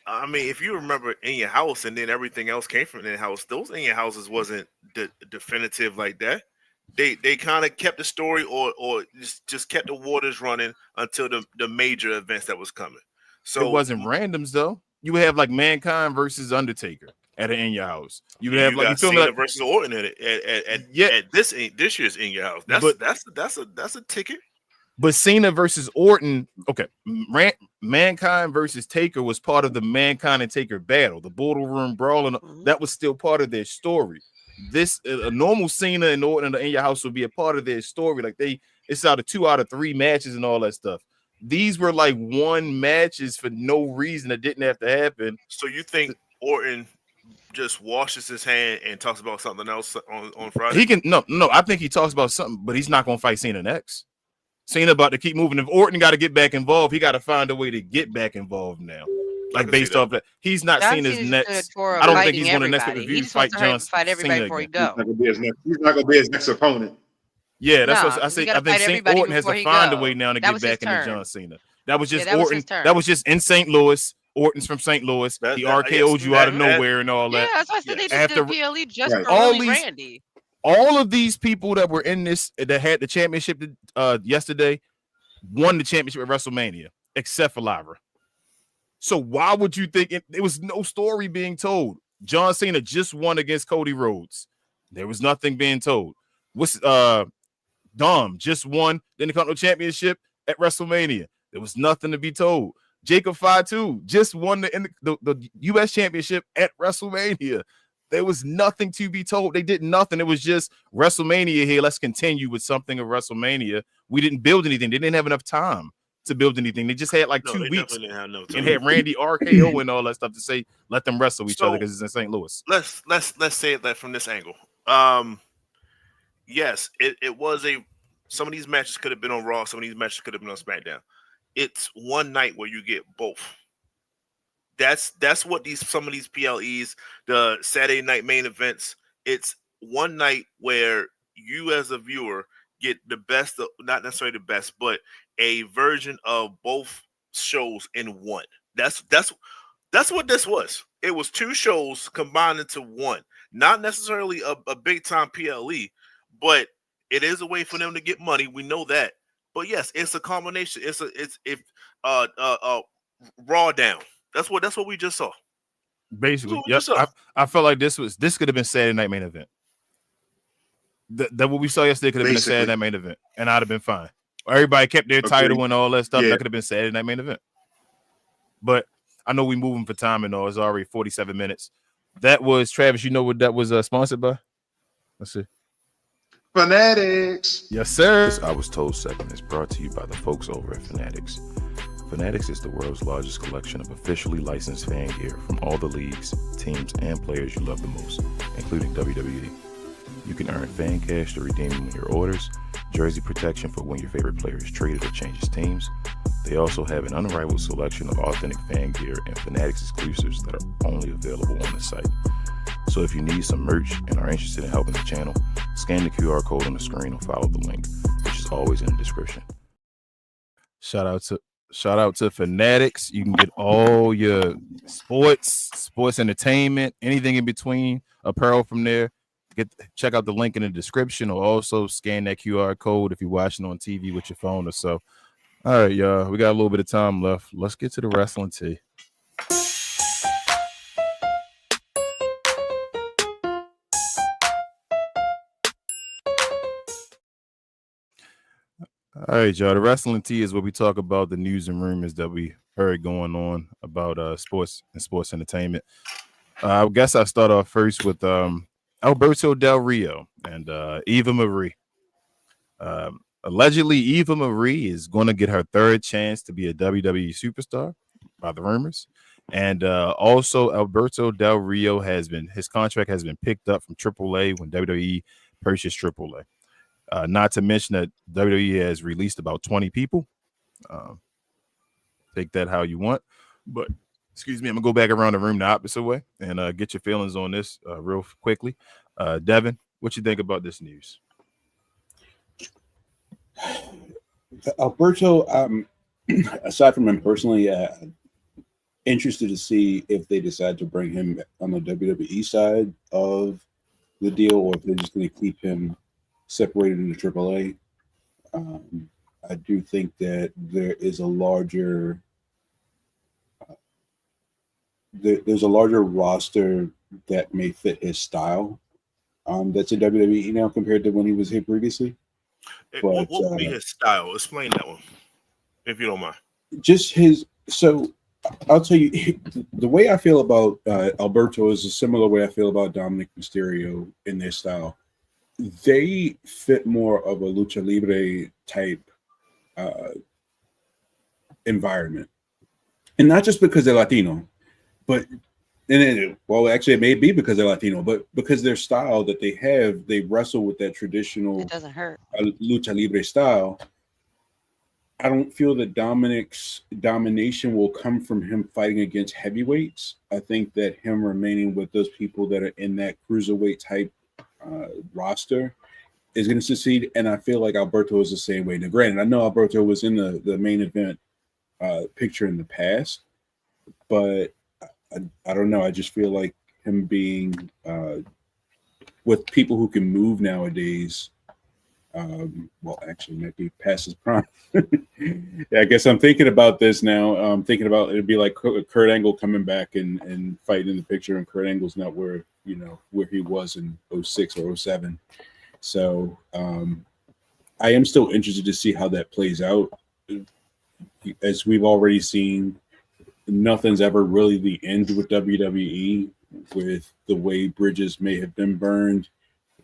I mean, if you remember In Your House and then everything else came from In Your House, those In Your Houses wasn't definitive like that. They kind of kept the story or just kept the waters running until the major events that was coming. So it wasn't randoms though. You would have like Mankind versus Undertaker at an In Your House. You would have like Cena versus Orton at this year's In Your House. That's a ticket. But Cena versus Orton, okay. Mankind versus Taker was part of the Mankind and Taker battle, the Border Room Brawl, and that was still part of their story. This a normal Cena and Orton in Your House would be a part of their story. Like it's out of 2 out of 3 matches and all that stuff. These were like 1 matches for no reason that didn't have to happen. So you think Orton just washes his hand and talks about something else on Friday? He can no. I think he talks about something, but he's not going to fight Cena next. Cena about to keep moving. If Orton got to get back involved, he got to find a way to get back involved now. Like based off that, he's not John Cena's Cena's next. good for I don't think fighting he's going to next everybody. He review just wants fight to hurry John up and fight everybody Cena before he again. go. He's not gonna be his next opponent. Yeah, that's what Nah, I he say. gotta I think fight Saint everybody Orton has before to he find a go. way now to That get was his back into turn. John Cena. That was just Yeah, that was Orton. his turn. That was just in St. Louis. Orton's from St. Louis. He RKO'd you out of nowhere and all Yeah, that. that's why I said they After did the PLE just Right. for all really these- Randy. all of these people that were in this that had the championship yesterday won the championship at WrestleMania, except for Lyra. So why would you think it was no story being told? John Cena just won against Cody Rhodes. There was nothing being told. What's Dom just won the Intercontinental Championship at WrestleMania. There was nothing to be told. Jacob Fatu just won the U.S. Championship at WrestleMania. There was nothing to be told. They did nothing. It was just WrestleMania here. Let's continue with something of WrestleMania. We didn't build anything. They didn't have enough time to build anything. They just had like 2 weeks and had Randy RKO and all that stuff to say, let them wrestle each other because it's in St. Louis. Let's say that from this angle. Yes, it was some of these matches could have been on Raw, some of these matches could have been on SmackDown. It's one night where you get both. That's what some of these PLEs, the Saturday night main events, it's one night where you as a viewer get the best of, not necessarily the best, but a version of both shows in one. That's what this was. It was 2 shows combined into one. Not necessarily a big time PLE, but it is a way for them to get money. We know that. But yes, it's a combination. It's Raw down. That's what we just saw. Basically, yep. I felt like this could have been Saturday night main event. That what we saw yesterday could have been a Saturday night main event, and I'd have been fine. Everybody kept their title and all that stuff. Yeah. That could have been Saturday night main event. But I know we moving for time and all. It's already 47 minutes. That was Travis. You know what that was sponsored by? Let's see. Fanatics. Yes, sir. This I Was Told segment is brought to you by the folks over at Fanatics. Fanatics is the world's largest collection of officially licensed fan gear from all the leagues, teams, and players you love the most, including WWE. You can earn fan cash to redeem when your orders, jersey protection for when your favorite player is traded or changes teams. They also have an unrivaled selection of authentic fan gear and Fanatics exclusives that are only available on the site. So if you need some merch and are interested in helping the channel, scan the QR code on the screen or follow the link, which is always in the description. Shout out to Fanatics. You can get all your sports entertainment, anything in between, apparel from there. Check out the link in the description, or also scan that QR code if you're watching on TV with your phone or so. All right, y'all. We got a little bit of time left. Let's get to the wrestling tea. All right, y'all. The wrestling tea is where we talk about the news and rumors that we heard going on about sports and sports entertainment. I guess I'll start off first with Alberto Del Rio and Eva Marie. Allegedly, Eva Marie is going to get her 3rd chance to be a WWE superstar by the rumors. And also, Alberto Del Rio his contract has been picked up from AAA when WWE purchased AAA. Not to mention that WWE has released about 20 people. Take that how you want. But, excuse me, I'm going to go back around the room the opposite way and get your feelings on this real quickly. Devon, what you think about this news? Alberto, aside from him personally, interested to see if they decide to bring him on the WWE side of the deal, or if they're just going to keep him separated into AAA. I do think that there is a larger there's a larger roster that may fit his style that's in WWE now compared to when he was here previously. What would be his style? Explain that one, if you don't mind. Just his. So I'll tell you, the way I feel about Alberto is a similar way I feel about Dominic Mysterio in their style. They fit more of a lucha libre type environment, and not just because they're Latino, but actually it may be because they're Latino, but because their style that they have, they wrestle with that traditional It doesn't hurt. lucha libre style. I don't feel that Dominic's domination will come from him fighting against heavyweights. I think that him remaining with those people that are in that cruiserweight type roster is going to succeed. And I feel like Alberto is the same way. Now, granted, I know Alberto was in the main event picture in the past, but I don't know. I just feel like him being with people who can move nowadays. Well, actually, might be past his prime. Yeah, I guess I'm thinking about this now. I'm thinking about it'd be like Kurt Angle coming back and fighting in the picture, and Kurt Angle's not where he was in 06 or 07. So I am still interested to see how that plays out. As we've already seen, nothing's ever really the end with WWE. With the way bridges may have been burned,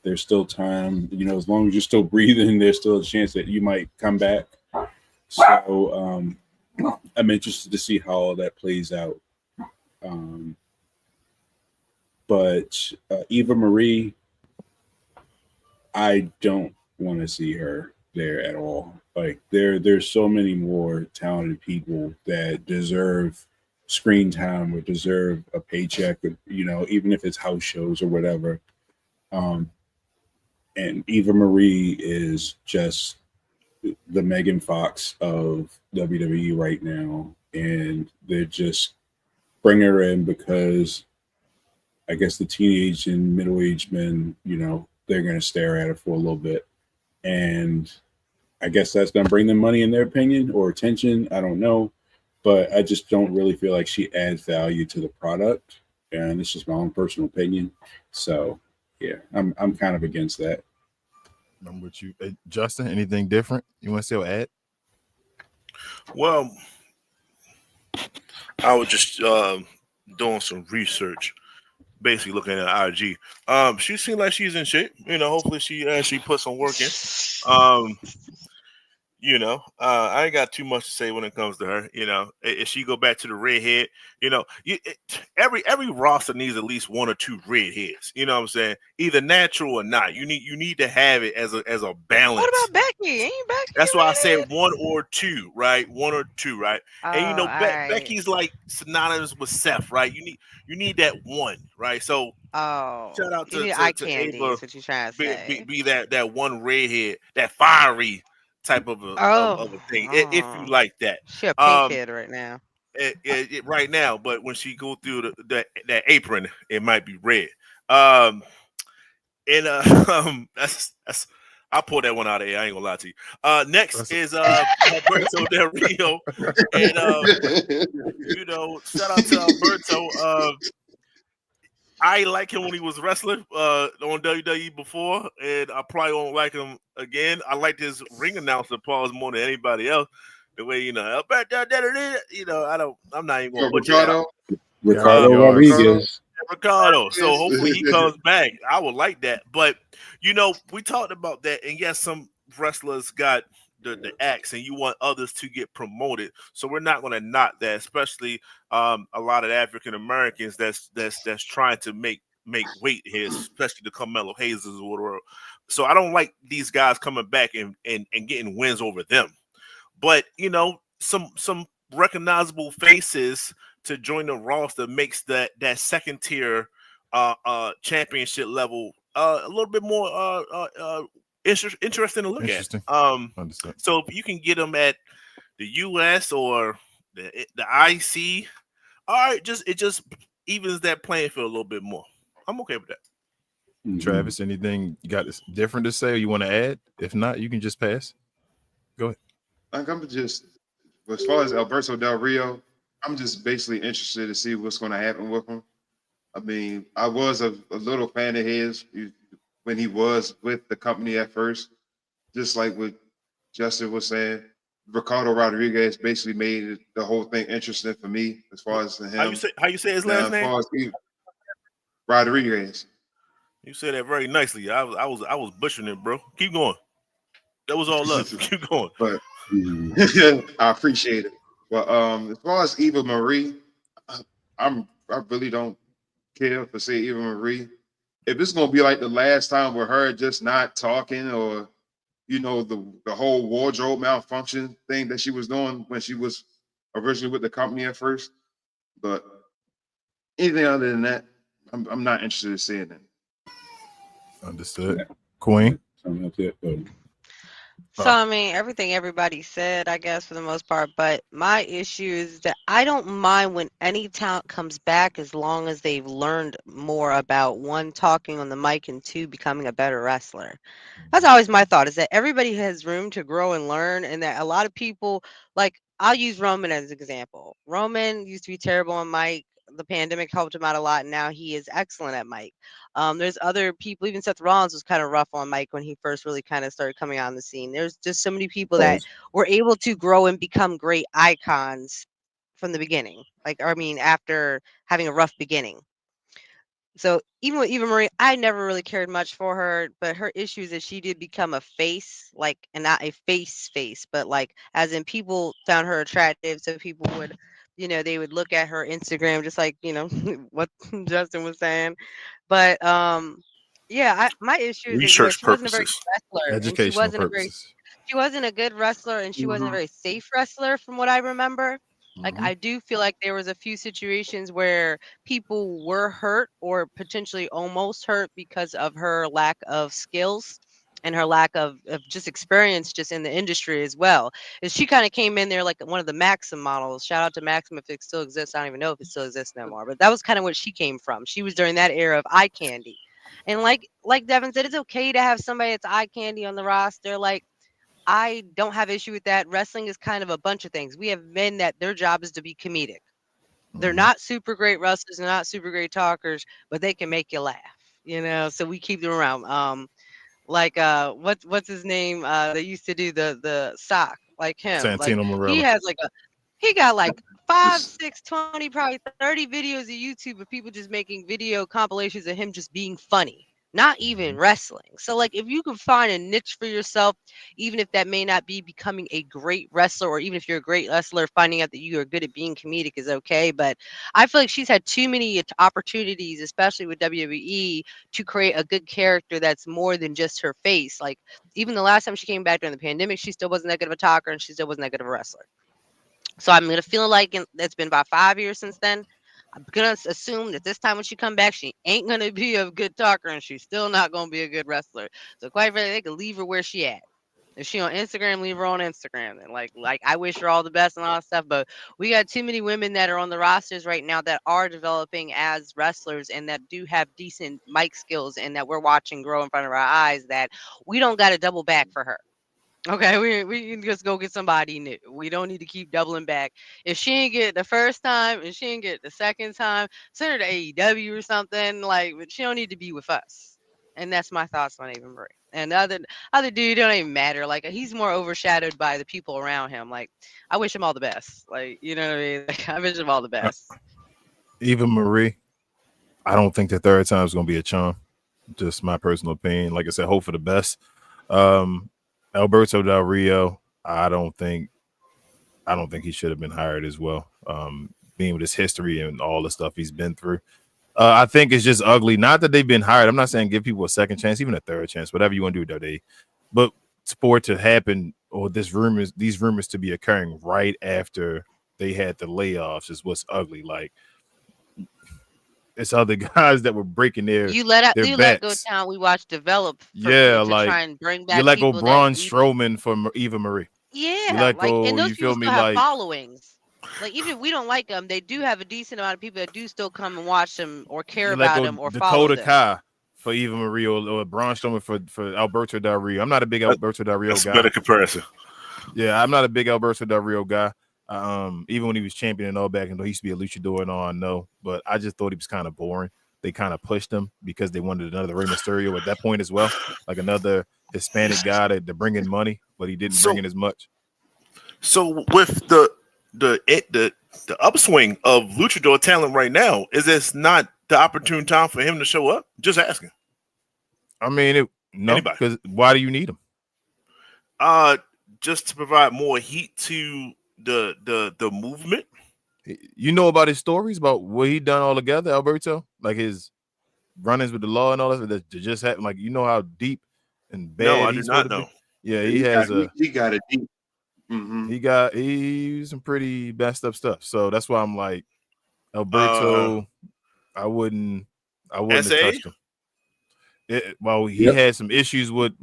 there's still time. As long as you're still breathing, there's still a chance that you might come back. So I'm interested to see how all that plays out. But Eva Marie, I don't want to see her there at all. Like there's so many more talented people that deserve screen time or deserve a paycheck, even if it's house shows or whatever. And Eva Marie is just the Megan Fox of WWE right now. And they're just bringing her in because I guess the teenage and middle-aged men, they're going to stare at her for a little bit. And I guess that's going to bring them money in their opinion or attention. I don't know. But I just don't really feel like she adds value to the product. And it's just my own personal opinion. So, yeah, I'm kind of against that. I'm with you. Hey, Justin, anything different you want to say or add? Well, I was just doing some research, basically looking at IG. She seems like she's in shape. Hopefully she actually put some work in. I ain't got too much to say when it comes to her. If she go back to the redhead, every roster needs at least one or two redheads. You know what I'm saying? Either natural or not. You need to have it as a balance. What about Becky? Ain't Becky? That's why I said one or two, right? One or two, right? And all right. Becky's like synonymous with Seth, right? You need that one, right? So shout out you need to eye candy. Ava. Is what you're trying to say? Be that one redhead, that fiery type of a thing, if you like that. She a pink kid right now. Right now, but when she go through that apron, it might be red. That's I'll pull that one out of here. I ain't gonna lie to you. Next is Alberto Del Rio, and shout out to Alberto. I like him when he was wrestling on WWE before, and I probably won't like him again. I liked his ring announcer pause more than anybody else. The way I'm not even gonna put Ricardo Rodriguez. Ricardo. So hopefully he comes back. I would like that. But we talked about that, and yes, some wrestlers got the axe, and you want others to get promoted. So we're not going to knock that, especially a lot of African Americans that's trying to make weight here, especially the Carmelo Hayes of the world. So I don't like these guys coming back and getting wins over them. But some recognizable faces to join the roster makes that second tier championship level a little bit more interesting to look at. So if you can get them at the US or the IC, all right, it just evens that playing field a little bit more. I'm okay with that. Travis, anything you got different to say or you want to add? If not, you can just pass. Go ahead. I'm just, as far as Alberto Del Rio, I'm just basically interested to see what's going to happen with him. I mean, I was a little fan of his when he was with the company at first, just like what Justin was saying. Ricardo Rodriguez basically made the whole thing interesting for me as far as him. How you say his last name? Rodriguez. You said that very nicely. I was butchering it, bro. Keep going. That was all love. Keep going. But I appreciate it. But as far as Eva Marie, I really don't care for say Eva Marie. If it's gonna be like the last time with her just not talking or the whole wardrobe malfunction thing that she was doing when she was originally with the company at first. But anything other than that, I'm not interested in seeing it. Understood. Yeah. Queen. Something like that. So, I mean, everything everybody said, I guess, for the most part, but my issue is that I don't mind when any talent comes back as long as they've learned more about, one, talking on the mic, and two, becoming a better wrestler. That's always my thought, is that everybody has room to grow and learn, and that a lot of people, like, I'll use Roman as an example. Roman used to be terrible on mic. The pandemic helped him out a lot, and now he is excellent at mic. There's other people, even Seth Rollins was kind of rough on mic when he first really kind of started coming on the scene. There's just so many people that were able to grow and become great icons from the beginning. After having a rough beginning. So even with Eva Marie, I never really cared much for her, but her issue is that she did become a face, and not a face, but as in people found her attractive, so people would, they would look at her Instagram, just like, what Justin was saying. But yeah, my issue is that Research she wasn't a very purposes. good wrestler, and Educational purposes. she wasn't a good wrestler, and she wasn't a very safe wrestler from what I remember. I do feel like there was a few situations where people were hurt or potentially almost hurt because of her lack of skills and her lack of just experience just in the industry as well. Is she kind of came in there like one of the Maxim models. Shout out to Maxim if it still exists. I don't even know if it still exists no more. But that was kind of what she came from. She was during that era of eye candy. And like Devon said, it's okay to have somebody that's eye candy on the roster. I don't have issue with that. Wrestling is kind of a bunch of things. We have men that their job is to be comedic. They're not super great wrestlers, they're not super great talkers, but they can make you laugh, so we keep them around. What's his name? That used to do the sock, like him. Santino Marella. He has he got 5, 6, 20, probably 30 videos of YouTube of people just making video compilations of him just being funny. Not even wrestling. So if you can find a niche for yourself, even if that may not be becoming a great wrestler, or even if you're a great wrestler, finding out that you are good at being comedic is okay. But I feel like she's had too many opportunities, especially with WWE, to create a good character that's more than just her face. Even the last time she came back during the pandemic, she still wasn't that good of a talker, and she still wasn't that good of a wrestler. So I'm gonna feel like it's been about 5 years since then. I'm gonna assume that this time when she come back, she ain't gonna be a good talker, and she's still not gonna be a good wrestler. So quite frankly, they could leave her where she at. If she on Instagram, leave her on Instagram. And I wish her all the best and all that stuff. But we got too many women that are on the rosters right now that are developing as wrestlers and that do have decent mic skills and that we're watching grow in front of our eyes, that we don't got to double back for her. Okay, we can just go get somebody new. We don't need to keep doubling back. If she ain't get it the first time and she ain't get it the second time, send her to AEW or something. But she don't need to be with us. And that's my thoughts on Ava Marie. And the other dude don't even matter. He's more overshadowed by the people around him. I wish him all the best. You know what I mean? I wish him all the best. Eva Marie, I don't think the third time is gonna be a charm. Just my personal opinion. Like I said, hope for the best. Alberto Del Rio, I don't think he should have been hired as well. Being with his history and all the stuff he's been through. I think it's just ugly. Not that they've been hired. I'm not saying give people a second chance, even a third chance, whatever you want to do, though. But for it to happen, or these rumors to be occurring right after they had the layoffs is what's ugly. It's other guys that were breaking their let go town we watched develop to try and bring back. You let go Braun Strowman for Eva Marie. Yeah, you let go, and those you people feel me? Still have followings. Even if we don't like them, they do have a decent amount of people that do still come and watch them or care about them or follow them. Dakota Kai for Eva Marie or Braun Strowman for Alberto Del Rio. I'm not a big Alberto Del Rio guy. That's a better comparison. Yeah, I'm not a big Alberto Del Rio guy. Even when he was champion and all back, and he used to be a luchador and all, I know, but I just thought he was kind of boring. They kind of pushed him because they wanted another Rey Mysterio at that point as well, like another Hispanic guy to bring in money, but he didn't bring in as much. So with the upswing of luchador talent right now, is this not the opportune time for him to show up? Just asking. I mean, no, because why do you need him? Just to provide more heat to the movement. You know about his stories about what he done all together, Alberto, like his run-ins with the law and all that just happened. You know how deep and bad. No, I do not know. Yeah, he got it deep. Mm-hmm. He's some pretty messed up stuff. So that's why I'm like Alberto. I wouldn't have touched him. He had some issues with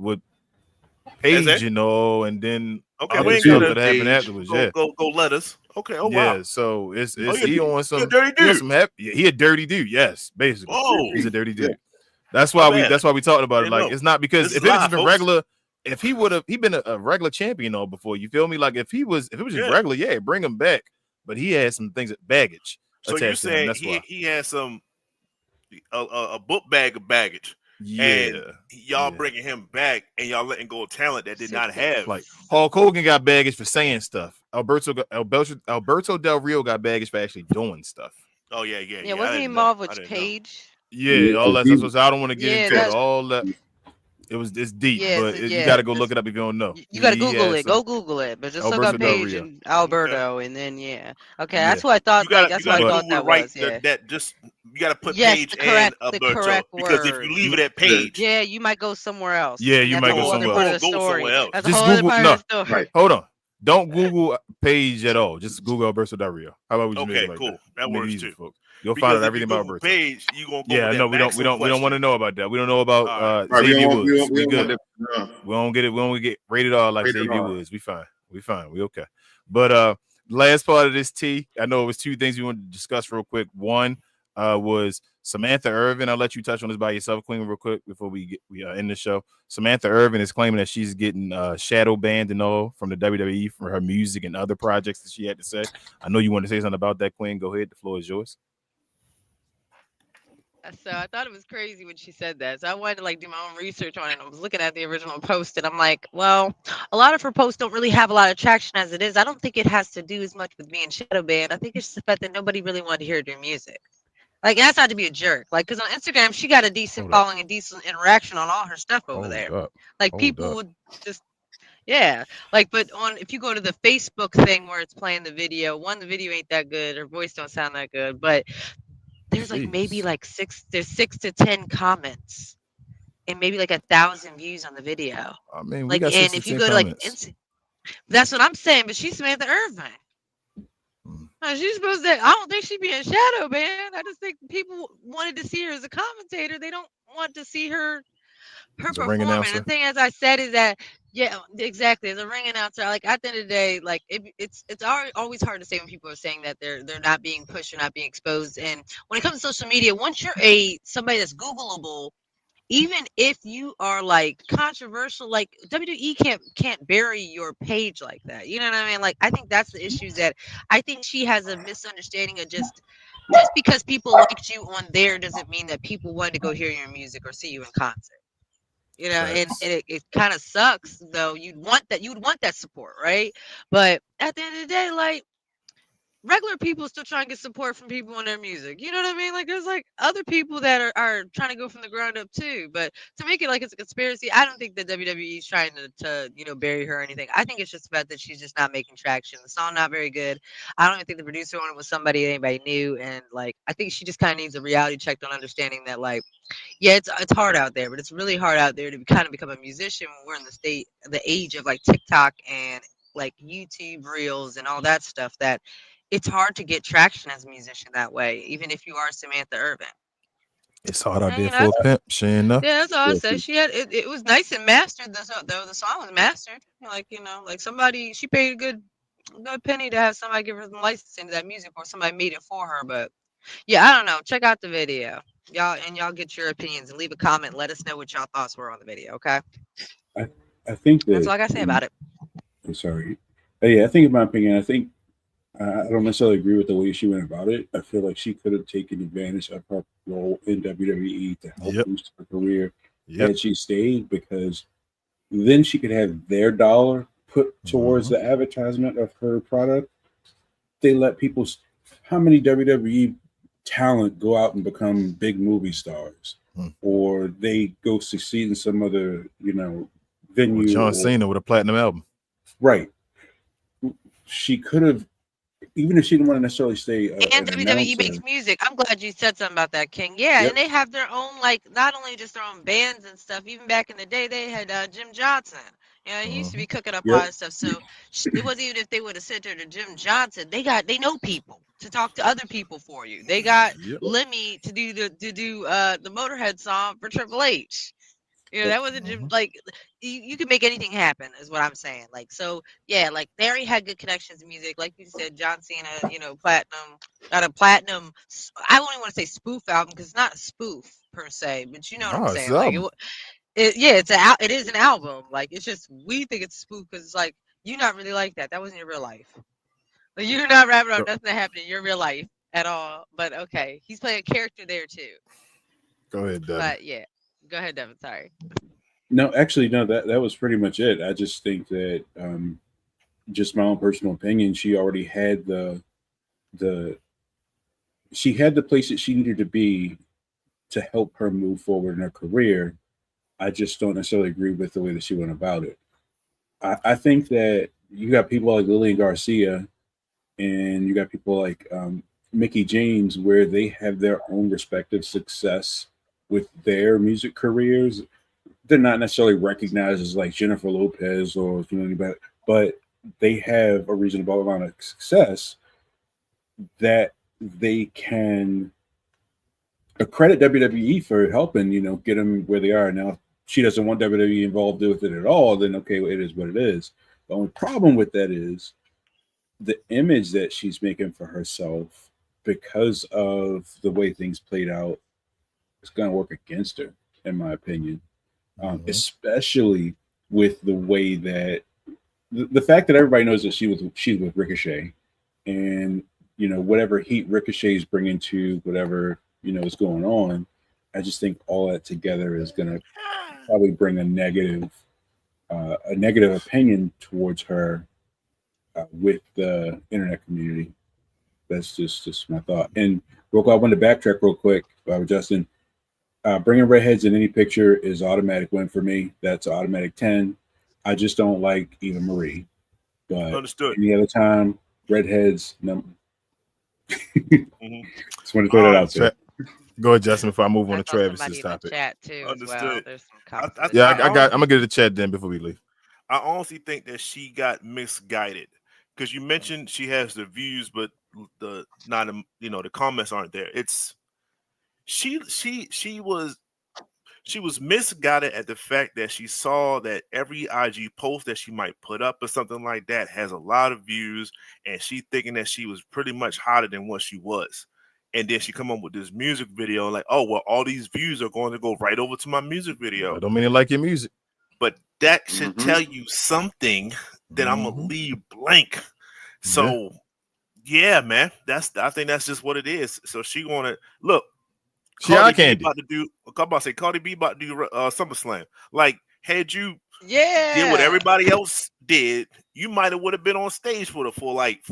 Paige, you know, and then other stuff that happened afterwards. Go letters. Okay. Oh yeah, wow. so it's he on some. He a dirty dude. He a dirty dude. Yes, basically. Oh, he's a dirty dude. Yeah. That's why we talked about it. Like, it's not because if it was been regular, if he been a regular champion though before, you feel me? Like if it was just regular, yeah, bring him back. But he had some things baggage. So you're saying he had some a book bag of baggage. Yeah, and y'all bringing him back and y'all letting go of talent that did not have. Like Hulk Hogan got baggage for saying stuff. Alberto Del Rio got baggage for actually doing stuff. Oh yeah. Yeah, wasn't he involved with Paige? Yeah, all that stuff. So I don't want to get into it. All that. It's deep, but you got to go look it up if you don't know. You got to Google it. Go Google it, but just look up Paige and Alberto, and then that's what I thought. That's what I thought that was. That just you got to put Paige and Alberto because if you leave it at Paige, you might go somewhere else. Yeah, you might go somewhere else. That's just Google. Right. Hold on. Don't Google Paige at all. Just Google Alberto Del Rio. How about we just make it like cool. That works too, folks. You'll find out everything about Alberto. Page, you gonna go we don't want to know about that. We don't know about Xavier Woods. We good. We don't get it. We don't get rated R like Xavier Woods. We fine. We okay. But last part of this tea, I know it was two things we wanted to discuss real quick. One was Samantha Irvin. I'll let you touch on this by yourself, Queen, real quick before we end the show. Samantha Irvin is claiming that she's getting shadow banned and all from the WWE for her music and other projects that she had to say. I know you want to say something about that, Queen. Go ahead. The floor is yours. So I thought it was crazy when she said that. So I wanted to do my own research on it. I was looking at the original post and I'm like, well, a lot of her posts don't really have a lot of traction as it is. I don't think it has to do as much with being shadow banned. I think it's just the fact that nobody really wanted to hear her music. That's not to be a jerk. Because on Instagram, she got a decent following and decent interaction on all her stuff over there. People would just, but if you go to the Facebook thing where it's playing the video, the video ain't that good. Her voice don't sound that good, but there's maybe 6 to 10 comments and maybe 1,000 views on the video. I mean, we got and if you go to that's what I'm saying. But she's Samantha Irvin. She's supposed to. I don't think she'd be in shadow banned. I just think people wanted to see her as a commentator. They don't want to see her performing. The thing, as I said, is that exactly. As a ring announcer, at the end of the day, it's always hard to say when people are saying that they're not being pushed or not being exposed. And when it comes to social media, once you're somebody that's Googleable, even if you are controversial, WWE can't bury your page like that. You know what I mean? I think that's the issue. That I think she has a misunderstanding of just because people liked you on there doesn't mean that people wanted to go hear your music or see you in concert. And it kind of sucks though. You'd want that support, right? But at the end of the day, regular people still trying to get support from people on their music. You know what I mean? There's other people that are trying to go from the ground up too. But to make it it's a conspiracy, I don't think the WWE is trying to bury her or anything. I think it's just the fact that she's just not making traction. The song not very good. I don't even think the producer on it was somebody anybody knew. And I think she just kind of needs a reality check on understanding that it's hard out there, but it's really hard out there to kind of become a musician when we're in the age of TikTok and YouTube reels and all that stuff, that it's hard to get traction as a musician that way, even if you are Samantha Irvin. It's hard out there for a pimp, Shayna. Yeah, that's all I said. She had it was nice and mastered though. The song was mastered. Somebody, she paid a good penny to have somebody give her some licensing to that music, or somebody made it for her. But I don't know. Check out the video. Y'all get your opinions and leave a comment. Let us know what y'all thoughts were on the video, okay? I think that's all I gotta say about it. I'm sorry. I think in my opinion, I don't necessarily agree with the way she went about it. I feel like she could have taken advantage of her role in WWE to help boost her career had she stayed, because then she could have their dollar put towards the advertisement of her product. They let people, how many WWE talent go out and become big movie stars, or they go succeed in some other, venue. With John Cena with a platinum album. Right. She could have, even if she didn't want to necessarily stay. And WWE makes music. I'm glad you said something about that, King. Yeah, and they have their own, not only just their own bands and stuff. Even back in the day, they had Jim Johnson. Yeah, he used to be cooking up Yep. a lot of stuff. So it wasn't even if they would have sent her to Jim Johnson. They know people to talk to other people for you. They got Yep. Lemmy to do the Motorhead song for Triple H. You know, that wasn't Mhm. like you can make anything happen, is what I'm saying. Like, so yeah, like they already had good connections to music, like you said, John Cena, you know, not a platinum. I don't even want to say spoof album because it's not a spoof per se, but you know what I'm No, it's saying. Like, album. it is an album. Like, it's just we think it's spoof because it's like you're not really like that. That wasn't your real life. Like, you're not rapping about Go, nothing that happened in your real life at all. But okay, he's playing a character there too. go ahead, Devin. But yeah, go ahead, Devin. Sorry. No, actually, no. That was pretty much it. I just think that, just my own personal opinion, she already had the she had the place that she needed to be to help her move forward in her career. I just don't necessarily agree with the way that she went about it. I think that you got people like Lillian Garcia and you got people like Mickey James, where they have their own respective success with their music careers. They're not necessarily recognized as like Jennifer Lopez or anybody, but they have a reasonable amount of success that they can credit WWE for helping, get them where they are now. If she doesn't want WWE involved with it at all, then okay, well, it is what it is. The only problem with that is the image that she's making for herself, because of the way things played out, is going to work against her, in my opinion. Especially with the way that the fact that everybody knows that she's with Ricochet, and whatever heat Ricochet is bringing to whatever is going on. I just think all that together is going to probably bring a negative opinion towards her with the internet community. That's just my thought. And real quick, I want to backtrack real quick, Justin. Bringing redheads in any picture is automatic win for me. That's an automatic 10. I just don't like Eva Marie. But Understood. any other time, redheads, no. Mhm. Just want to throw that out there. Go ahead, Justin, before I move on I to saw Travis's somebody in the topic. chat too as well. Understood. There's some comments. I- Yeah, I'm gonna get to the chat then before we leave. I honestly think that she got misguided because you mentioned she has the views, but the comments aren't there. It's she was misguided at the fact that she saw that every IG post that she might put up or something like that has a lot of views, and she thinking that she was pretty much hotter than what she was. And then she come up with this music video like, oh, well, all these views are going to go right over to my music video. I don't mean to like your music. But that should tell you something that I'm going to leave blank. So, yeah, man, I think that's just what it is. So she want to look. Cardi B about to do. I'm about to say Cardi B about to do SummerSlam. Like, had you did what everybody else did, you might have would have been on stage for like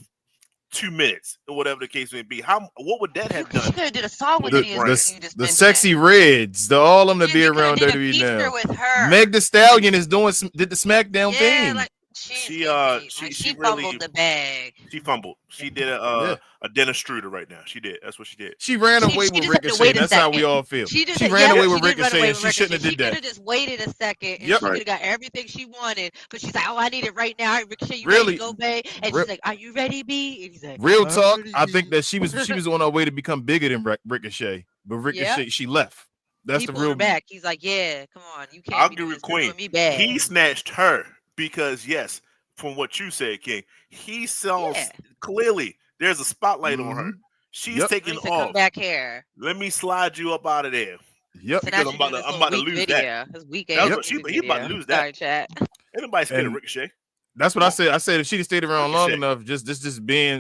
2 minutes or whatever the case may be. What would that have done? She could have did a song with the Sexy Reds, all of them to be around WWE now. With her. Meg Thee Stallion did the Smackdown thing. Like, she fumbled really, the bag. She fumbled. She did a Dennis Struder right now. She did. That's what she did. She ran away with Ricochet. That's how we all feel. She ran away with Ricochet, and she shouldn't have did that. She could have just waited a second, and she could have got everything she wanted. But she's like, "Oh, I need it right now." Ricochet, you ready to go, babe? And she's like, "Are you ready, B?" And he's like, "Real talk." I think that she was on her way to become bigger than Ricochet, but Ricochet she left. That's he the pulled real her back. He's like, "Yeah, come on, you can't." I'll give you Queen. He snatched her because yes. From what you said, King, he saw clearly there's a spotlight on her. She's taking off. Come back here. Let me slide you up out of there. Yep. So because I'm about to lose that. He's about to lose that. Sorry, chat. Anybody's scared of Ricochet. That's what I said. I said if she'd stayed around long enough, just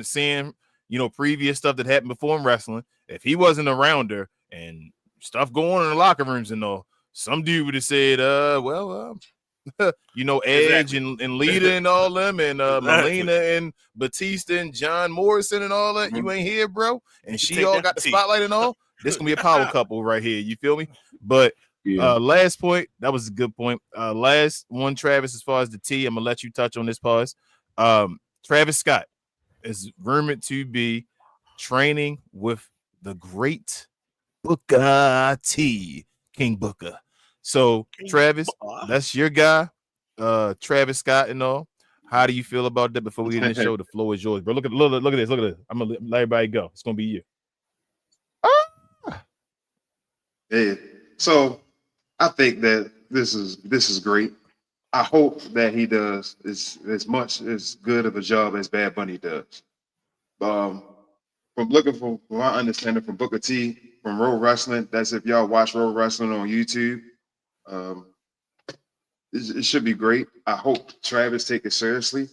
seeing previous stuff that happened before in wrestling. If he wasn't around her and stuff going on in the locker rooms and all, some dude would have said, Edge and Lita and all them and Melina and Batista and John Morrison and all that. You ain't here, bro. And she all got the spotlight and all. This gonna be a power couple right here. You feel me? But last point, that was a good point. Last one, Travis, as far as the T, I'm gonna let you touch on this pause. Travis Scott is rumored to be training with the great Booker T, King Booker. So, Travis, that's your guy. Travis Scott and all. How do you feel about that before we get in the show? The floor is yours, bro. Look at this. I'm gonna let everybody go. It's gonna be you. Yeah. So I think that this is great. I hope that he does as much as good of a job as Bad Bunny does. From my understanding from Booker T, from Road Wrestling, that's if y'all watch Road Wrestling on YouTube. It should be great. I hope Travis take it seriously.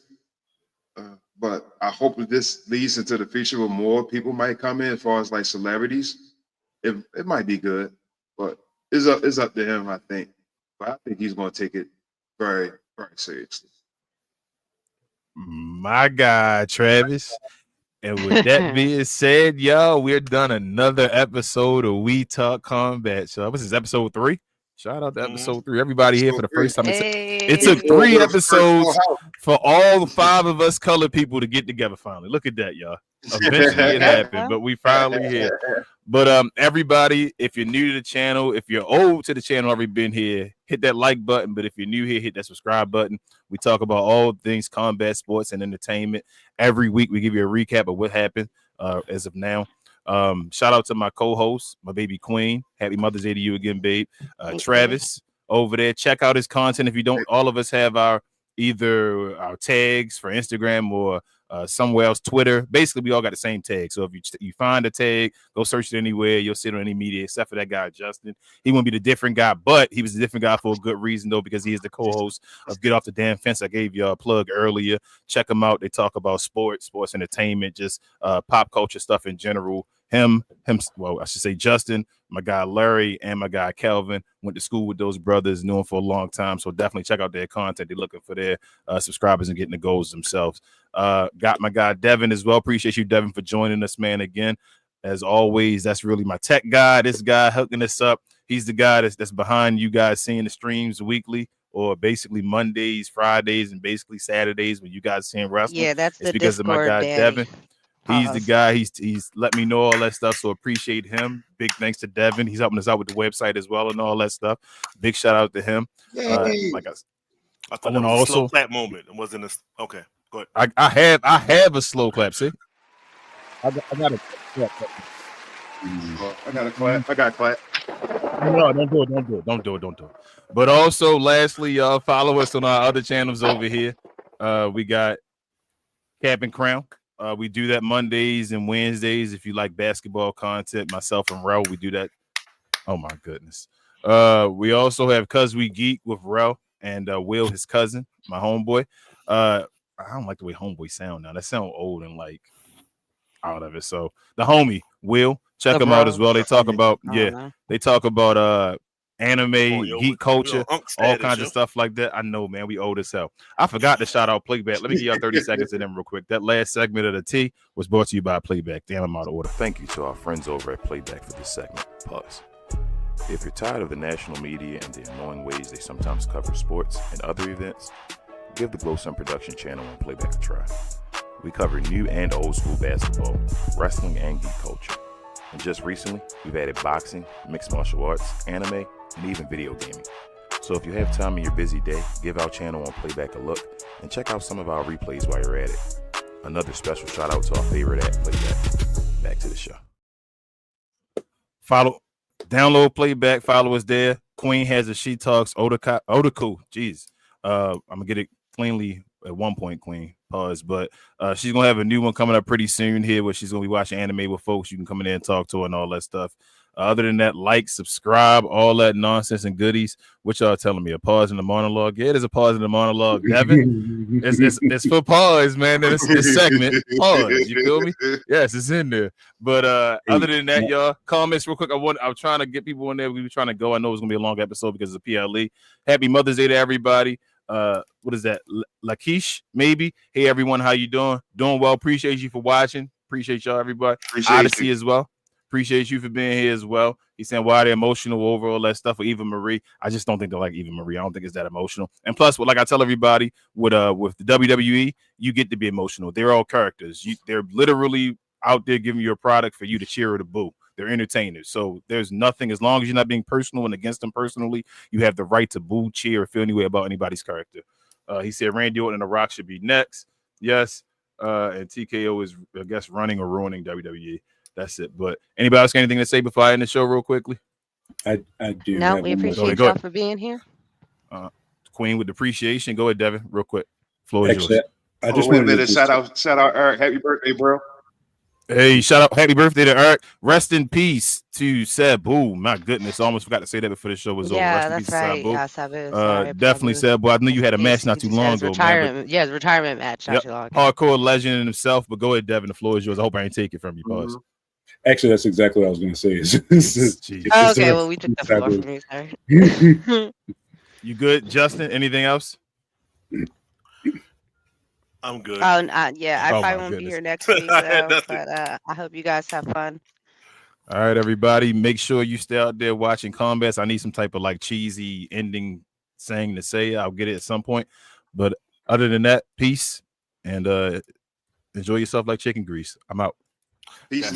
But I hope that this leads into the future where more people might come in as far as like celebrities. It might be good, but it's up to him, I think. But I think he's gonna take it very, very seriously. My guy, Travis. And with that being said, y'all, we're done another episode of We Talk Combat. So this is episode 3. Shout out to episode 3. Everybody here for the first time. It took 3 episodes for all 5 of us colored people to get together finally. Look at that, y'all. Eventually it happened, but we finally here. But everybody, if you're new to the channel, if you're old to the channel, already been here, hit that like button. But if you're new here, hit that subscribe button. We talk about all things combat sports and entertainment. Every week we give you a recap of what happened as of now. Shout out to my co-host, my baby Queen. Happy Mother's Day to you again, babe. Travis over there. Check out his content. If you don't, all of us have either our tags for Instagram or somewhere else, Twitter. Basically, we all got the same tag. So if you find a tag, go search it anywhere. You'll see it on any media, except for that guy, Justin. He won't be the different guy, but he was a different guy for a good reason, though, because he is the co-host of Get Off the Damn Fence. I gave you a plug earlier. Check them out. They talk about sports entertainment, just pop culture stuff in general. Well, I should say Justin, my guy Larry, and my guy Kelvin went to school with those brothers, knew them for a long time. So definitely check out their content. They're looking for their subscribers and getting the goals themselves. Got my guy Devon as well. Appreciate you, Devon, for joining us, man. Again, as always, that's really my tech guy. This guy hooking us up. He's the guy that's behind you guys seeing the streams weekly, or basically Mondays, Fridays, and basically Saturdays when you guys seeing wrestling. Yeah, that's it's the because Discord of my guy daddy. Devon. He's the guy. He's let me know all that stuff. So appreciate him. Big thanks to Devon. He's helping us out with the website as well and all that stuff. Big shout out to him. Like I thought that was a slow clap moment. It wasn't okay. Go ahead. I have a slow clap. See, I got a clap. I got a clap. I got a clap. No, don't do it. But also, lastly, y'all follow us on our other channels over here. We got Cap and Crown. We do that Mondays and Wednesdays. If you like basketball content, myself and Rel, we do that. Oh my goodness. We also have Cuz We Geek with Rel and Will, his cousin, my homeboy. I don't like the way homeboy sound now. That sound old and like out of it. So the homie Will, check him out as well. They talk about anime, geek culture, all kinds of stuff like that. I know, man, we old as hell. I forgot to shout out Playback. Let me give y'all 30 seconds of them real quick. That last segment of the T was brought to you by Playback. Damn, I'm out of order. Thank you to our friends over at Playback for this segment. Pause. If you're tired of the national media and the annoying ways they sometimes cover sports and other events, give the Glow Sun Production channel on Playback a try. We cover new and old school basketball, wrestling, and geek culture. And just recently, we've added boxing, mixed martial arts, anime, and even video gaming. So if you have time in your busy day, give our channel on Playback a look and check out some of our replays while you're at it. Another special shout out to our favorite app, Playback. Back to the show. Download Playback, follow us there. Queen has a She Talks Otaku. Jeez. I'm gonna get it cleanly at one point, Queen. Pause. But she's gonna have a new one coming up pretty soon here where she's gonna be watching anime with folks. You can come in there and talk to her and all that stuff. Other than that, like, subscribe, all that nonsense and goodies. What y'all telling me? A pause in the monologue? Yeah, there's a pause in the monologue. Devin, it's for pause, man. This segment, pause. You feel me? Yes, it's in there. But other than that, y'all, comments real quick. I'm trying to get people in there. We were trying to go. I know it's gonna be a long episode because of PLE. Happy Mother's Day to everybody. What is that? Lakesh, maybe. Hey everyone, how you doing? Doing well. Appreciate you for watching. Appreciate y'all, everybody. Odyssey as well. Appreciate you for being here as well. He's saying why they're emotional over all that stuff with Eva Marie. I just don't think they like Eva Marie. I don't think it's that emotional. And plus, like I tell everybody, with the WWE, you get to be emotional. They're all characters. They're literally out there giving you a product for you to cheer or to boo. They're entertainers. So there's nothing, as long as you're not being personal and against them personally, you have the right to boo, cheer, or feel any way about anybody's character. He said Randy Orton and The Rock should be next. Yes. And TKO is, I guess, running or ruining WWE. That's it. But anybody else got anything to say before I end the show real quickly? I do. No, have we one more appreciate Go y'all ahead. for being here. Queen with depreciation. Go ahead, Devin, real quick. Floor is Actually, yours. I just wait a wanted to minute. Shout out, Eric. Happy birthday, bro. Hey, shout out, happy birthday to Eric. Rest in peace to Sabu. My goodness, I almost forgot to say that before the show was over. Yeah, Rest in that's peace right. to Sabu. Yeah, Sabu. Sorry, Definitely Sabu. I knew you had a match not too long ago, man. His retirement match not Yep. too long ago. Hardcore legend in himself. But go ahead, Devin. The floor is yours. I hope I ain't take it from you. Pause. Actually, that's exactly what I was going to say. Jeez. Oh, okay, well, we took the floor from you, sir. You good, Justin? Anything else? I'm good. Yeah, I Oh, probably my won't be goodness. here next week, I had so, nothing. but I hope you guys have fun. All right, everybody. Make sure you stay out there watching combats. I need some type of like cheesy ending saying to say. I'll get it at some point. But other than that, peace and enjoy yourself like chicken grease. I'm out. Peace.